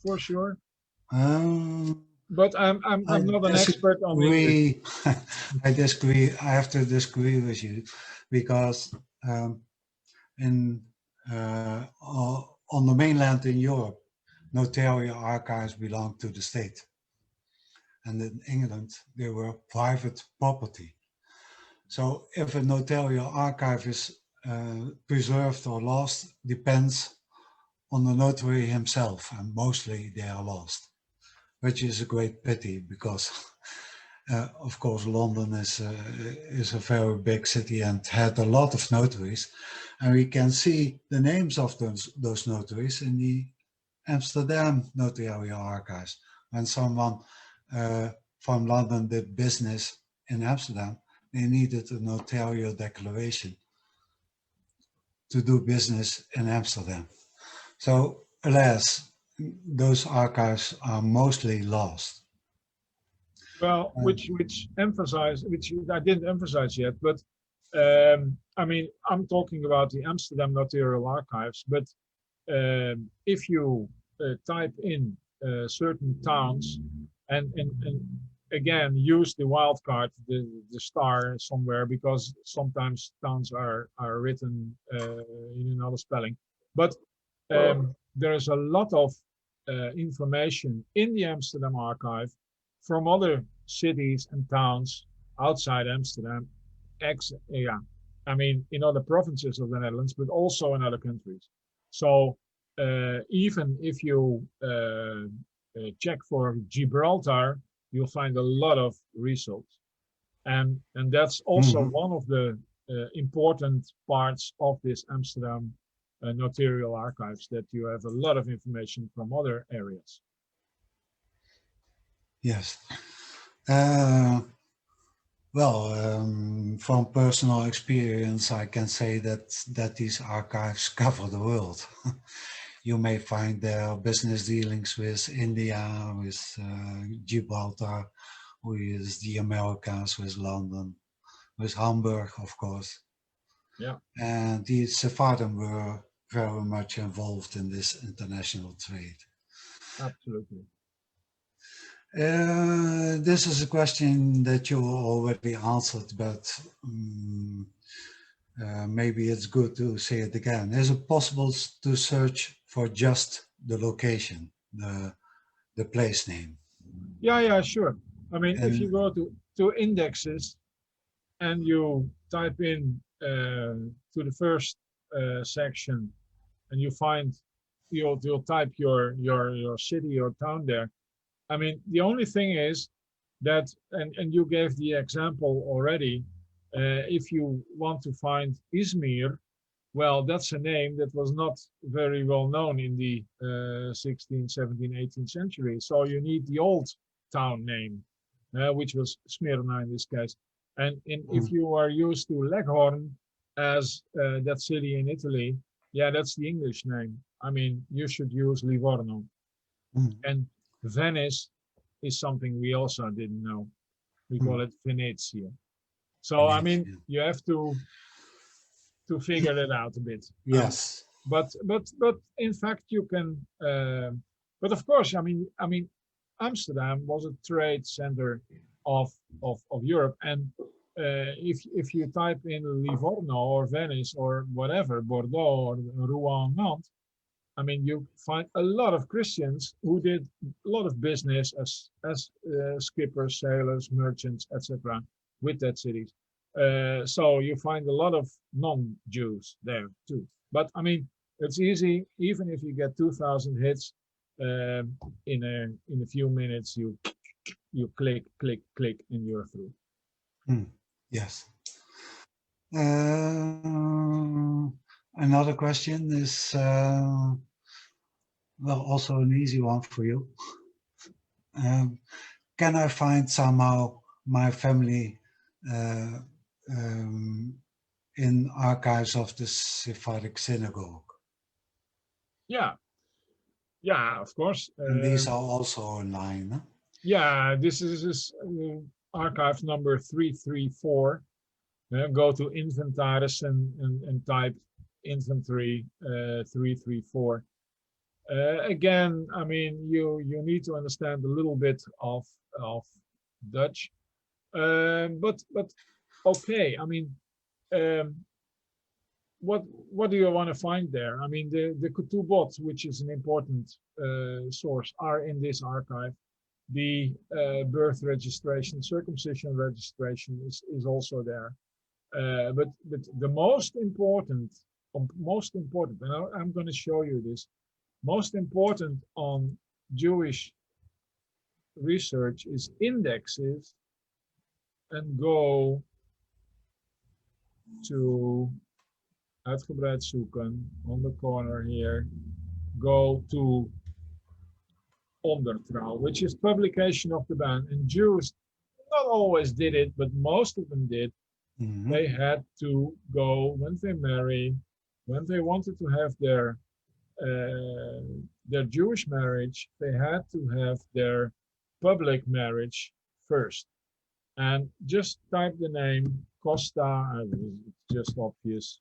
A: for sure.
B: Um,
A: But
B: I
A: I'm not an expert on English.
B: disagree. I disagree. I have to disagree with you because in on the mainland in Europe, notarial archives belong to the state, and in England they were private property. So if a notarial archive is preserved or lost depends on the notary himself, and mostly they are lost, which is a great pity because of course London is a very big city and had a lot of notaries, and we can see the names of those notaries in the Amsterdam Notarial Archives. When someone from London did business in Amsterdam, they needed a notarial declaration to do business in Amsterdam. So alas, those archives are mostly lost.
A: Well, which emphasize, which I didn't emphasize yet, but I mean, I'm talking about the Amsterdam Notarial Archives, but if you type in certain towns and again use the wildcard, the star somewhere, because sometimes towns are written in another spelling, but there's a lot of information in the Amsterdam archive from other cities and towns outside Amsterdam, yeah, I mean in other provinces of the Netherlands, but also in other countries. So even if you check for Gibraltar, you'll find a lot of results, and that's also one of the important parts of this Amsterdam Notarial Archives, that you have a lot of information from other areas.
B: Yes. Well, from personal experience, I can say that these archives cover the world. You may find their business dealings with India, with Gibraltar, with the Americas, with London, with Hamburg, of course.
A: Yeah.
B: And the Sephardim were very much involved in this international trade.
A: Absolutely.
B: This is a question that you already answered, but maybe it's good to say it again. Is it possible to search for just the location, the place name?
A: Yeah, sure. I mean, if you
B: And
A: go to indexes and you type in to the first section, and you find you'll type your city or town there. I mean, the only thing is that, and you gave the example already, if you want to find Izmir, well, that's a name that was not very well known in the 16th, 17th, 18th century. So you need the old town name, which was Smyrna in this case. And if you are used to Leghorn as that city in Italy, yeah, that's the English name. I mean, you should use Livorno. And Venice is something we also didn't know. We call it Venezia. So, I mean, you have to figure it out a bit.
B: Yes.
A: But in fact, you can. But of course, I mean, Amsterdam was a trade center of Europe, and if you type in Livorno or Venice or whatever, Bordeaux or Rouen, Nantes, I mean, you find a lot of Christians who did a lot of business as skippers, sailors, merchants, etc., with that cities. So you find a lot of non-Jews there too. But I mean, it's easy. Even if you get 2,000 hits in a few minutes, you click, and you're through.
B: Yes. Another question is, well, also an easy one for you. Can I find somehow my family in archives of the Sephardic synagogue?
A: Yeah, of course.
B: And these are also online. Huh?
A: Yeah, this is archive number 334. Go to inventaris and type infantry 334. Again, I mean, you need to understand a little bit of Dutch, but okay. I mean, um, what do you want to find there? I mean, the ketubot, which is an important source, are in this archive. The birth registration, circumcision registration is also there. But the most important, and I'm going to show you this, most important on Jewish research is indexes, and go to uitgebreid zoeken on the corner here, go to ondertrouw, which is publication of the ban. And Jews not always did it, but most of them did. Mm-hmm. They had to go when they marry, when they wanted to have their Jewish marriage, they had to have their public marriage first. And just type the name Costa, it's just obvious,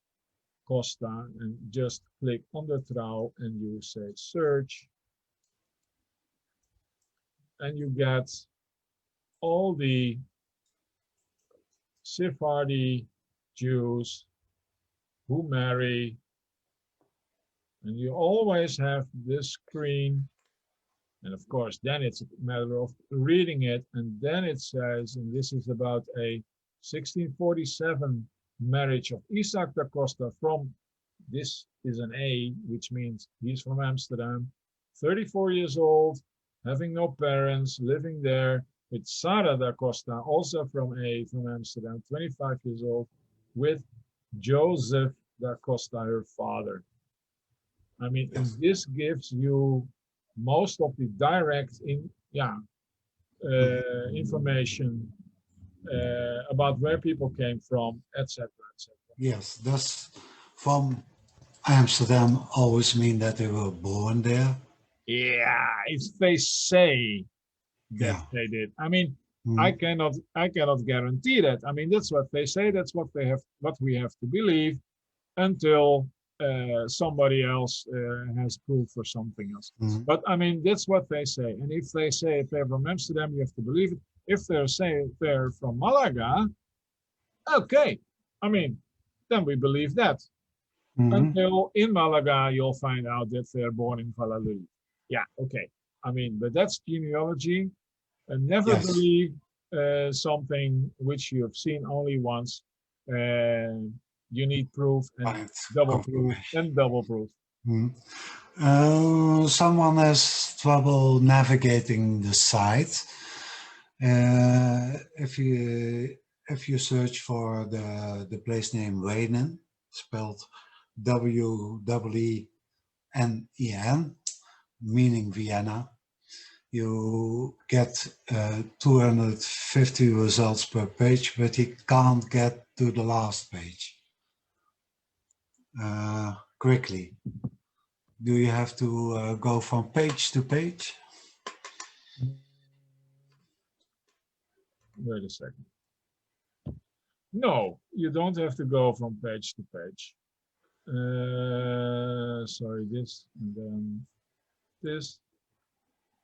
A: Costa, and just click on the trouw and you say search. And you get all the Sephardi Jews who marry. And you always have this screen. And of course, then it's a matter of reading it. And then it says, and this is about a 1647 marriage of Isaac da Costa from, this is an A, which means he's from Amsterdam, 34 years old, having no parents, living there with Sarah da Costa, also from Amsterdam, 25 years old, with Joseph da Costa, her father. I mean, and this gives you most of the direct information about where people came from, etc., etc.
B: Yes, does from Amsterdam always mean that they were born there?
A: Yeah, if they say that they did. I mean, I cannot guarantee that. I mean, that's what they say. That's what we have to believe until somebody else has proof for something else. But I mean, that's what they say. And if they say if they're from Amsterdam, you have to believe it. If they're saying they're from Malaga, okay. I mean, then we believe that. Until in Malaga, you'll find out that they're born in Valladolid. Yeah, okay. I mean, but that's genealogy. And never believe something which you have seen only once. You need proof and double proof and double proof.
B: Someone has trouble navigating the site. If you search for the place name Wenen, spelled W-E-E-N, meaning Vienna, you get 250 results per page, but you can't get to the last page quickly. Do you have to go from page to page?
A: Wait a second. No, you don't have to go from page to page. Sorry, this and then this.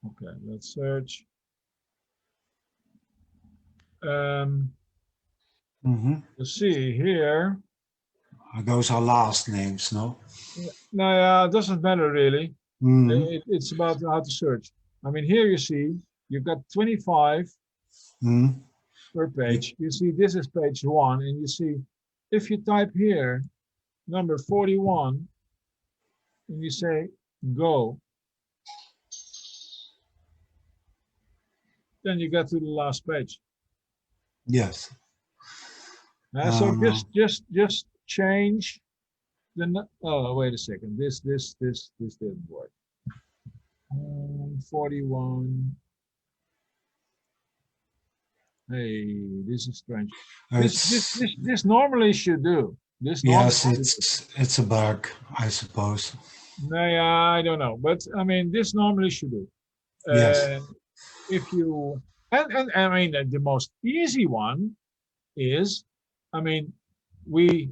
A: Okay, let's search. You see here.
B: Those are last names, no?
A: No, yeah, it doesn't matter really. It's about how to search. I mean, here you see, you've got 25 per page. You see, this is page 1, and you see, if you type here, number 41, and you say, go, then you get to the last page.
B: Yes.
A: So just change the. Oh, wait a second. This didn't work. 41. Hey, this is strange. This normally should do.
B: Yes, it's a bug, I suppose.
A: No, yeah, I don't know, but I mean, this normally should do.
B: Yes.
A: If you and I mean the most easy one is, I mean, we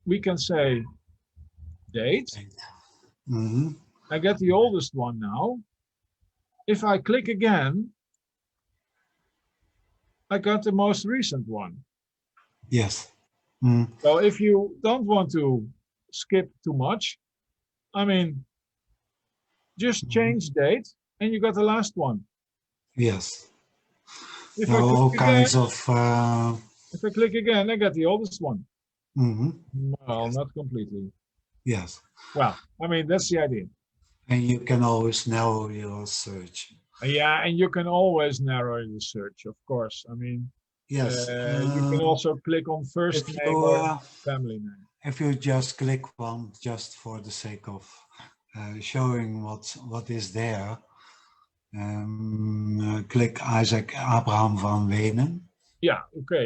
A: we can say date.
B: Mm-hmm.
A: I get the oldest one now. If I click again, I got the most recent one.
B: Yes. Mm.
A: So if you don't want to skip too much, I mean, just
B: Mhm.
A: change date and you got the last one.
B: Yes.
A: If
B: Now
A: I click
B: all
A: again,
B: kinds of.
A: I got the oldest one.
B: Mhm.
A: Well,
B: Yes.
A: not completely.
B: Yes.
A: Well, I mean, that's the idea.
B: And you can always narrow your search.
A: Yeah, and you can always narrow your search, of course. I mean,
B: Yes.
A: you can also click on first
B: If
A: name
B: you
A: or family name.
B: if you just click one just for the sake of showing what is there, click Isaac Abraham van Wenen.
A: Yeah, okay.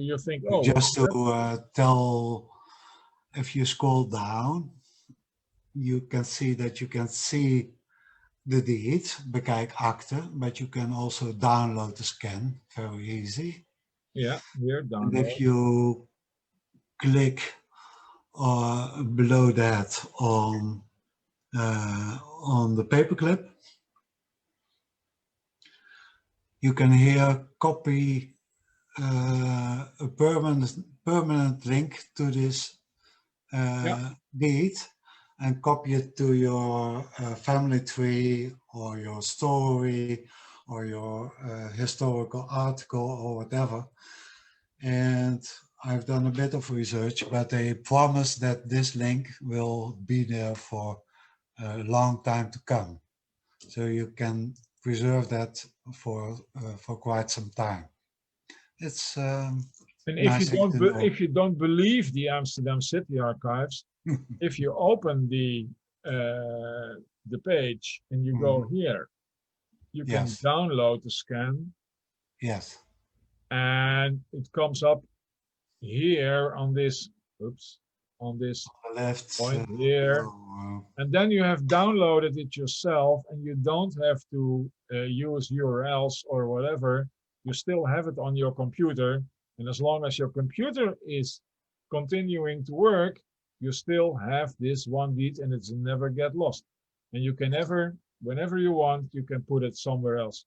A: You think, oh,
B: Just
A: what's
B: to
A: that?
B: tell, if you scroll down, you can see that you can see the deed, bekijk akte, but you can also download the scan, very easy.
A: Yeah, here,
B: And if
A: download.
B: you click below that on the paperclip, you can here copy a permanent link to this
A: Yeah,
B: deed and copy it to your family tree or your story or your historical article or whatever. And I've done a bit of research, but they promise that this link will be there for a long time to come. So you can preserve that for quite some time. It's
A: and
B: nice thing to know.
A: if you don't believe the Amsterdam City Archives, if you open the page and you go
B: Mhm.
A: here, you can
B: Yes,
A: download the scan,
B: yes.
A: and it comes up here on this, oops, on this
B: On the left
A: point here.
B: below.
A: And then you have downloaded it yourself and you don't have to use URLs or whatever. You still have it on your computer. And as long as your computer is continuing to work, you still have this one deed and it's never get lost. And you can never, whenever you want, you can put it somewhere else.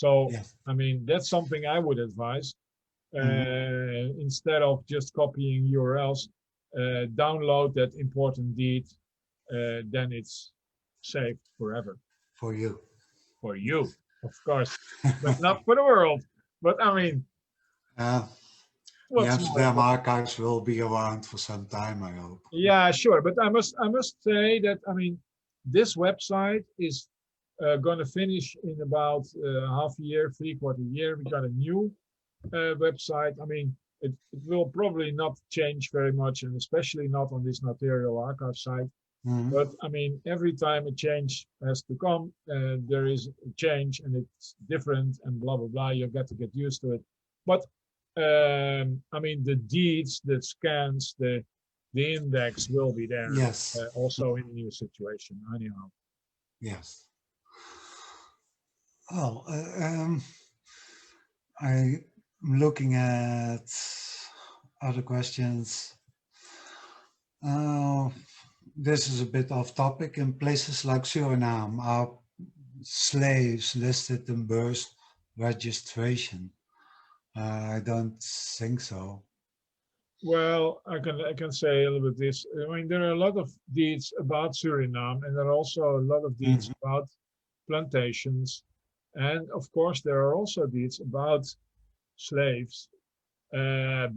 A: So,
B: Yes.
A: I mean, that's something I would advise.
B: Mhm.
A: Instead of just copying URLs, download that important deed, then it's saved forever
B: For you.
A: for you, of course, but not for the world. But I mean,
B: Uh, the
A: what's more
B: Amsterdam
A: important?
B: archives will be around for some time, I hope.
A: Yeah, sure. But I must say that I mean, this website is going to finish in about half a year, three-quarter year. We got a new website. I mean, it will probably not change very much, and especially not on this notarial archive site.
B: Mhm.
A: But I mean, every time a change has to come, there is a change and it's different and blah, blah, blah. You got to get used to it. But I mean, the deeds, the scans, the index will be there
B: Yes,
A: also in a new situation, anyhow.
B: yes. Oh, I'm looking at other questions. Uh, this is a bit off topic. In places like Suriname, are slaves listed in birth registration? I don't think so.
A: Well, I can say a little bit this. I mean, there are a lot of deeds about Suriname, and there are also a lot of deeds
B: Mhm.
A: about plantations, and of course, there are also deeds about slaves,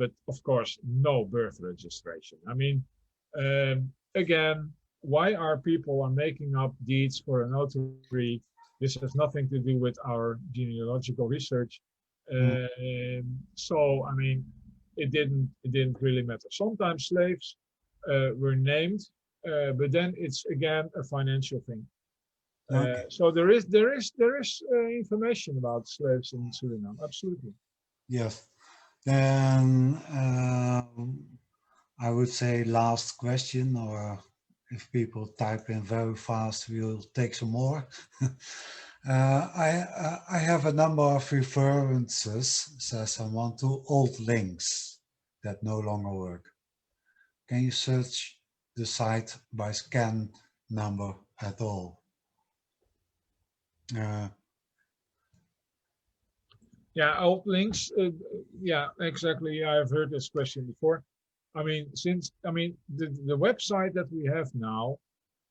A: but of course, no birth registration. I mean, again, why are people are making up deeds for a notary? This has nothing to do with our genealogical research.
B: Mm.
A: So, I mean, it didn't really matter. Sometimes slaves were named, but then it's again a financial thing.
B: Okay.
A: So there is information about slaves in Suriname. Absolutely.
B: Yes. Then I would say last question, or if people type in very fast, we'll take some more. I have a number of references, says someone, to old links that no longer work. can you search the site by scan number at all?
A: Yeah, old links. Yeah, exactly. I've heard this question before. I mean, the website that we have now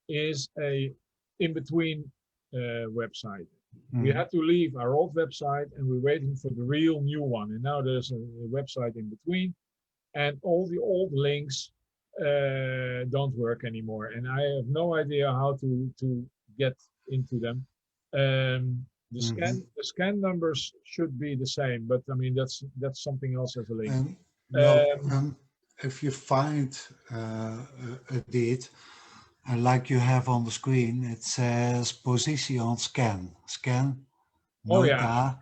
A: is a in-between website. We had to leave our old website and we're waiting for the real new one. And now there's a website in between, and all the old links don't work anymore. And I have no idea how to get into them. The scan numbers should be the same, but I mean that's something else as a link.
B: If you find a deed, and like you have on the screen, it says position scan. Scan
A: Oh yeah.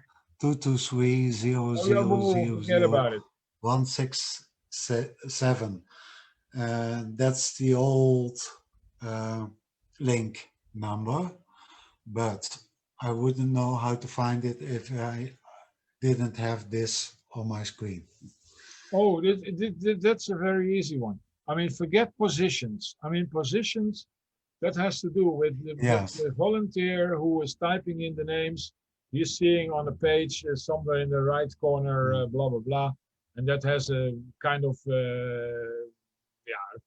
B: nota 223
A: Forget about it.
B: 167. That's the old link number, but I wouldn't know how to find it if I didn't have this on my screen.
A: Oh, that's a very easy one. I mean, forget positions. I mean, positions, that has to do with the volunteer who is typing in the names. He's seeing on a page somewhere in the right corner, blah, blah, blah. And that has a kind of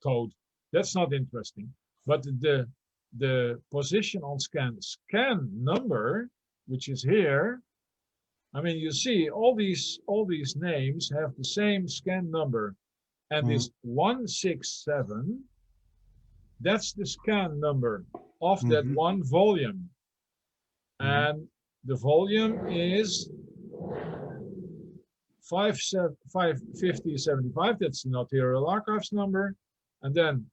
A: code. That's not interesting. But the position on scan number, which is here, I mean, you see all these names have the same scan number, and this 167, that's the scan number of that one volume, and the volume is 55075. That's the Notarial Archives number, and then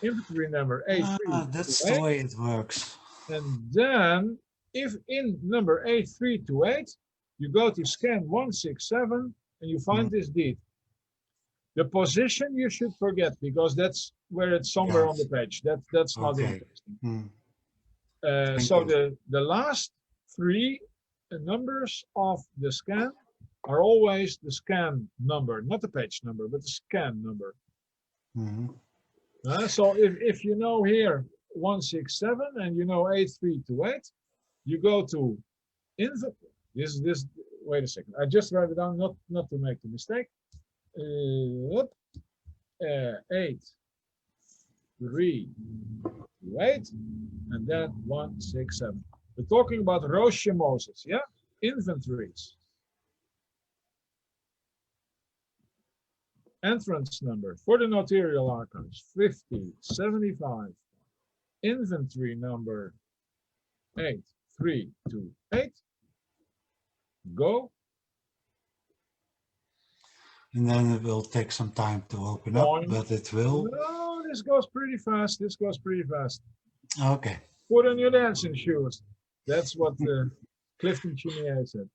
A: inventory number 8328.
B: That's the way it works.
A: And then, if in number 8328, you go to scan 167 and you find this deed. The position you should forget, because that's where it's somewhere on the page. That's not interesting. So the last three numbers of the scan are always the scan number, not the page number, but the scan number. So if you know here 167 and you know 8328, you go to info. This. Wait a second. I just write it down, not to make the mistake. 8328, and then 167. We're talking about Roosje Moses, yeah? Inventories. Entrance number for the Notarial Archives, 5075. Inventory number 8328. Go.
B: And then it will take some time to open up, but it will.
A: No, this goes pretty fast. This goes pretty fast.
B: Okay.
A: Put on your dancing shoes. That's what Clifton Chenier said.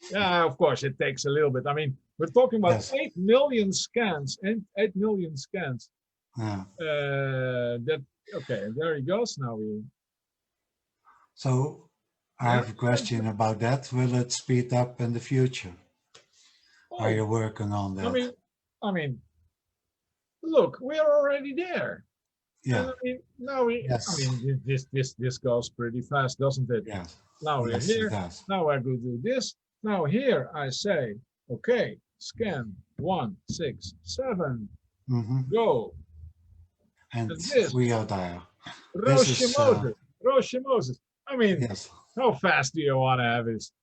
A: Yeah, of course, it takes a little bit. I mean, we're talking about 8 million scans, and 8 million scans. Okay, there he goes. Now we.
B: So I have a question about that. Will it speed up in the future? Are you working on that?
A: I mean, look, we are already there.
B: Yeah.
A: And I mean, now we. I mean, this goes pretty fast, doesn't it?
B: Yes.
A: Now we're here. Now I go do this. Now here I say, okay, scan 167. Go.
B: And this, we are there.
A: Roosje Moses. I mean, how fast do you want to have this?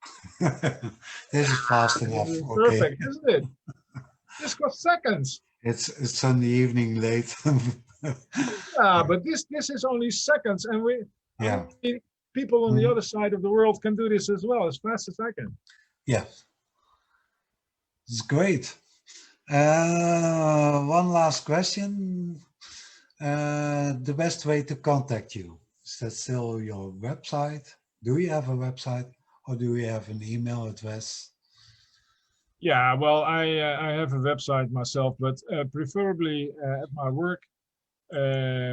B: This is fast enough.
A: Perfect, isn't it? This goes seconds.
B: It's on the evening late.
A: Yeah, but this is only seconds, and people on the other side of the world can do this as well, as fast as I can.
B: Yeah, it's great. One last question. The best way to contact you, is that still your website? Do you have a website, or do you have an email address?
A: Yeah, well, I have a website myself, but preferably at my work,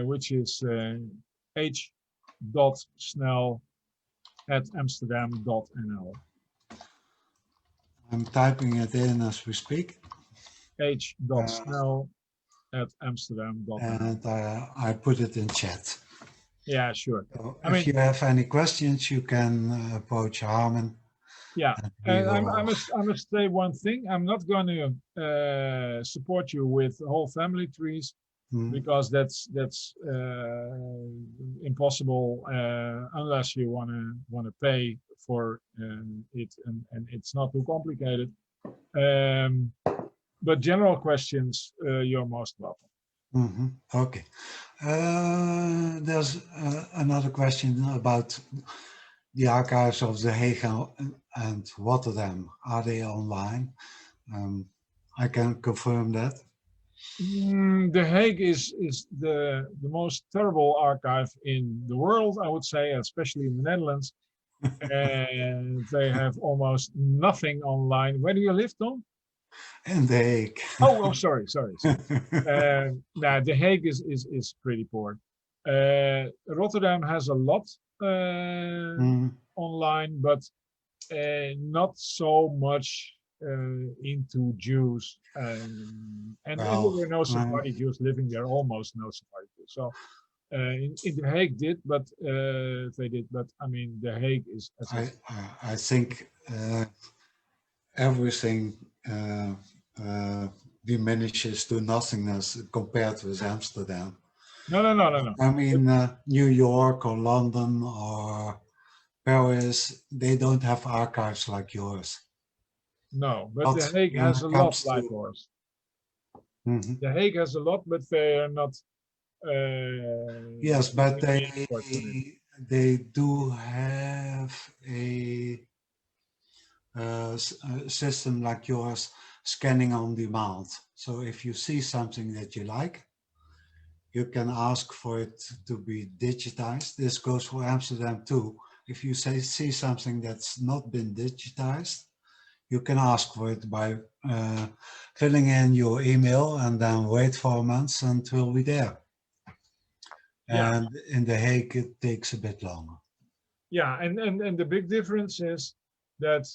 A: which is h.snel@amsterdam.nl.
B: I'm typing it in as we speak.
A: h.snel@amsterdam.nl.
B: and I put it in chat.
A: Yeah, sure.
B: So
A: I
B: if
A: mean,
B: you have any questions, you can approach Harmen,
A: yeah,
B: and he
A: and
B: will.
A: I must say one thing. I'm not going to support you with whole family trees
B: Mm,
A: because that's impossible unless you wanna pay for it, and it's not too complicated. Um, but general questions, you're most welcome.
B: okay. There's another question about the archives of The Hague and Rotterdam. Are they online? I can confirm that.
A: The Hague is the most terrible archive in the world, I would say, especially in the Netherlands. And they have almost nothing online. Where do you live, Tom?
B: In The Hague.
A: Oh, sorry. Nah, The Hague is pretty poor. Rotterdam has a lot
B: Mm,
A: online, but not so much into Jews. And there
B: well,
A: were no Sephardi Jews living there, almost no Sephardi Jews. So in The Hague did, but they did. But I mean, The Hague is, as I said,
B: I think everything diminishes to nothingness compared with Amsterdam.
A: no.
B: I mean, New York or London or Paris, they don't have archives like yours.
A: No, but The
B: But
A: Hague
B: when
A: has a
B: it
A: lot
B: comes
A: like
B: to,
A: ours.
B: Mhm.
A: The Hague has a lot, but they are not
B: Yes, but
A: giving me any work on it.
B: they do have a, a system like yours, scanning on demand. So if you see something that you like, you can ask for it to be digitized. This goes for Amsterdam too. If you see something that's not been digitized, you can ask for it by filling in your email and then wait 4 months and it will be there.
A: Yeah,
B: And in The Hague, it takes a bit longer.
A: yeah, and the big difference is that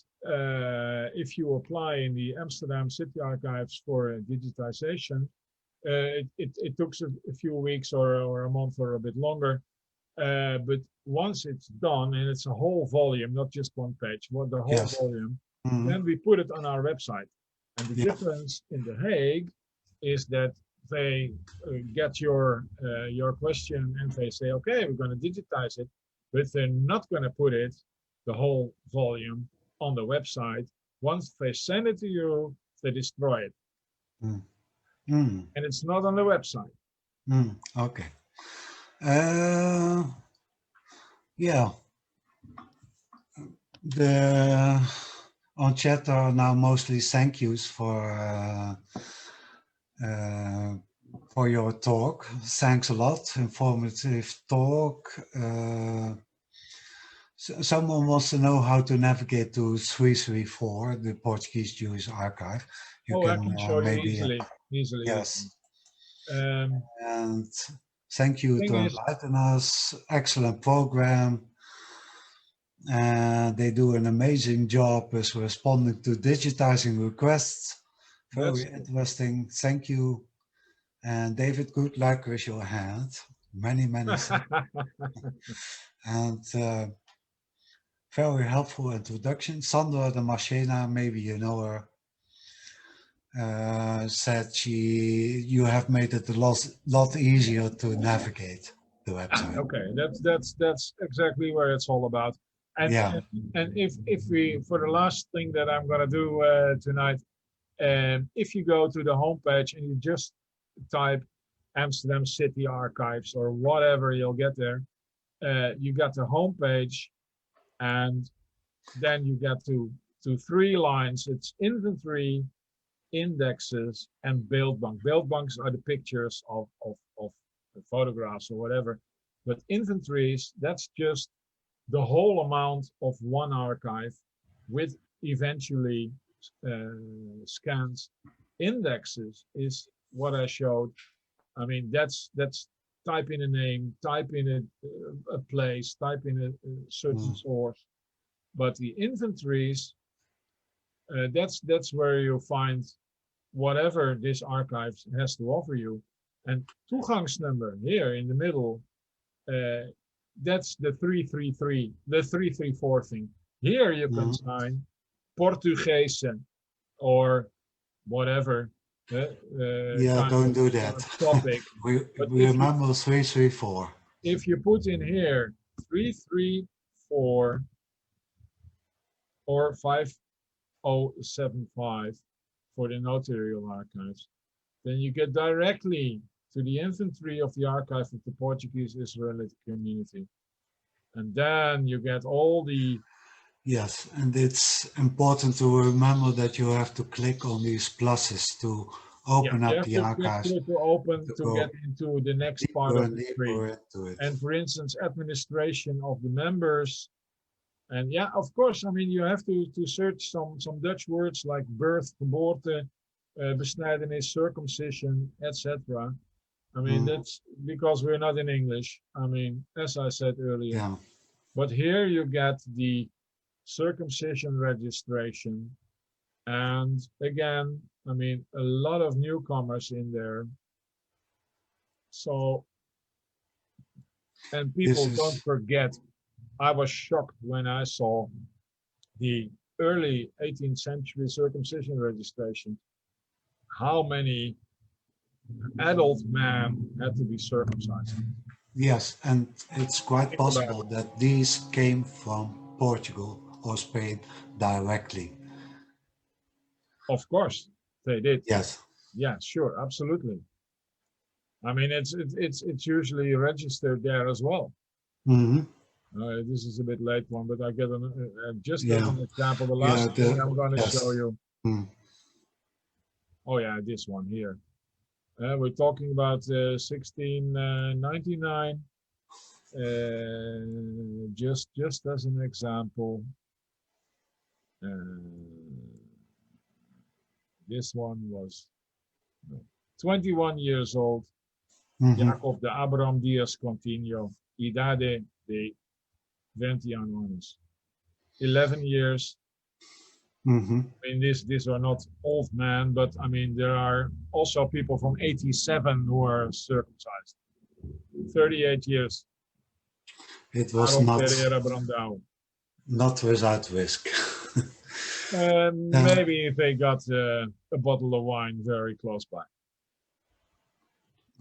A: if you apply in the Amsterdam City Archives for digitization, it took a few weeks or a month or a bit longer. But once it's done and it's a whole volume, not just one page, but the whole
B: Yes.
A: volume,
B: Mhm.
A: then we put it on our website. And the
B: Yeah.
A: difference in The Hague is that they get your question and they say, okay, we're going to digitize it, but they're not going to put it, the whole volume, on the website. Once they send it to you, they destroy it.
B: Mm. Mm.
A: And it's not on the website.
B: Mm. Okay. Uh, yeah. The on chat are now mostly thank yous uh, for your talk. Thanks a lot. Informative talk. Someone wants to know how to navigate to 334, the Portuguese Jewish Archive. You
A: Oh, I
B: can
A: can show you
B: maybe,
A: easily.
B: yes.
A: Um,
B: And thank you
A: thing
B: to
A: is,
B: enlighten us. Excellent program. And they do an amazing job with responding to digitizing requests. Very
A: that's
B: interesting. Thank you. And David, good luck with your hand. Many, many thanks. And very helpful introduction. Sandra de Marchena, maybe you know her, said you have made it a lot easier to navigate the website.
A: okay. That's exactly where it's all about. And
B: Yeah.
A: and if we, for the last thing that I'm gonna do tonight, if you go to the homepage and you just type Amsterdam City Archives or whatever, you'll get there. You got the homepage, and then you get to three lines. It's inventory, indexes, and beeldbank. Beeldbanks are the pictures of the photographs or whatever. But inventories, that's just the whole amount of one archive with eventually scans. Indexes is what I showed. I mean, that's type in a name, type in a place, type in a certain
B: Mm,
A: source. But the inventories, that's where you find whatever this archive has to offer you. And toegangsnumber here in the middle, that's the 333, the 334 thing. Here you can sign Portuguese or whatever.
B: Yeah, don't do that.
A: Topic.
B: we
A: But
B: remember 334.
A: If you put in here 334 or 5075 for the Notarial Archives, then you get directly to the inventory of the archive of the Portuguese Israelite community. And then you get all the...
B: Yes, and it's important to remember that you have to click on these pluses to open up the archives.
A: To open to get into the next part of the tree. And for instance, administration of the members. And yeah, of course, I mean, you have to search some Dutch words like birth, geboorte, besnijdenis, circumcision, etc. I mean, that's because we're not in English. I mean, as I said earlier.
B: Yeah.
A: But here you get the circumcision registration. And again, I mean, a lot of newcomers in there. So, and people don't forget, I was shocked when I saw the early 18th century circumcision registration, how many adult men had to be circumcised.
B: Yes, and it's quite possible that these came from Portugal or Spain directly.
A: Of course, they did.
B: Yes.
A: Yeah, sure, absolutely. I mean, it's usually registered there as well. This is a bit late one, but I get just as an example. The last thing I'm going to show you. Oh yeah, this one here. We're talking about 1699. Just as an example. This one was 21 years old. Jacob de Abraham Dias Continuo, idade de 20 años. 11 years. I mean, these are not old men, but I mean, there are also people from 87 who are circumcised. 38 years.
B: It was not without risk.
A: Maybe if they got a bottle of wine very close by.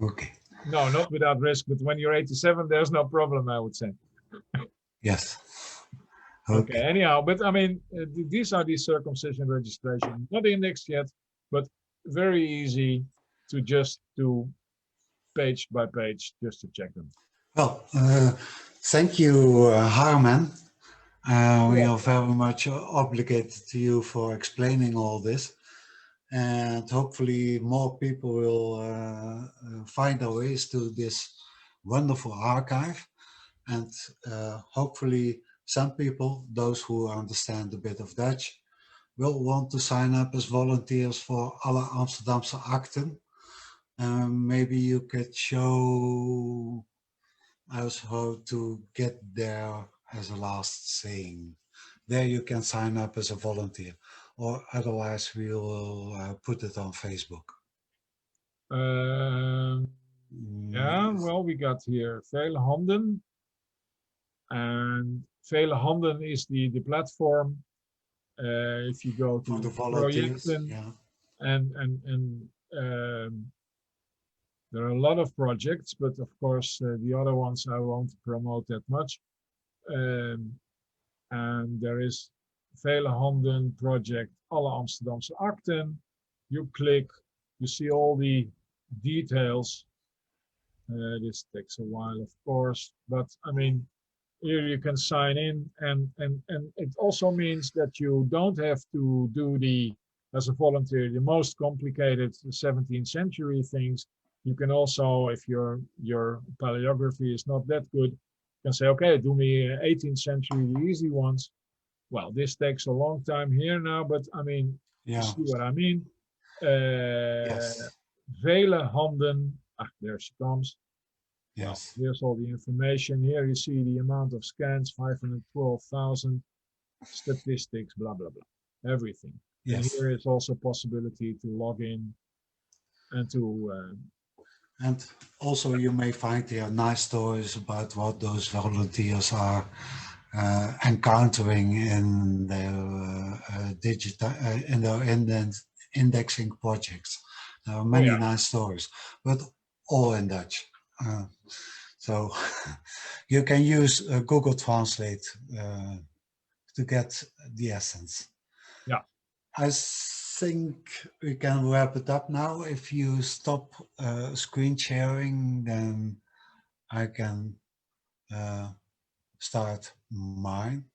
B: Okay.
A: No, not without risk, but when you're 87, there's no problem, I would say.
B: Yes.
A: Okay, anyhow, but I mean, these are the circumcision registration, not indexed yet, but very easy to just do page by page just to check them.
B: Well, thank you, Harmen. We are very much obligated to you for explaining all this, and hopefully more people will find their ways to this wonderful archive, and hopefully some people, those who understand a bit of Dutch, will want to sign up as volunteers for Alle Amsterdamse Akten. Maybe you could show us how to get there as a last saying. There you can sign up as a volunteer, or otherwise we will put it on Facebook.
A: Yeah, well, we got here Vele Handen, and Vele Handen is the platform. If you go to
B: the volunteers,
A: and there are a lot of projects, but of course the other ones I won't promote that much. And there is Vele Handen project, Alle Amsterdamse Akten. You click, you see all the details. This takes a while, of course, but I mean, here you can sign in, and it also means that you don't have to do as a volunteer, the most complicated 17th century things. You can also, if your paleography is not that good, you can say, okay, do me 18th century, the easy ones. Well, this takes a long time here now, but I mean, you see what I mean. Vele Handen, there she comes.
B: Yes.
A: Well, here's all the information. Here you see the amount of scans, 512,000, statistics, blah, blah, blah, everything. And
B: Yes.
A: here is also possibility to log in and to
B: And also you may find there nice stories about what those volunteers are encountering in their indexing projects. There are
A: oh
B: many
A: yeah,
B: nice stories, but all in Dutch. So you can use Google Translate to get the essence.
A: yeah.
B: I think we can wrap it up now. If you stop screen sharing, then I can start mine.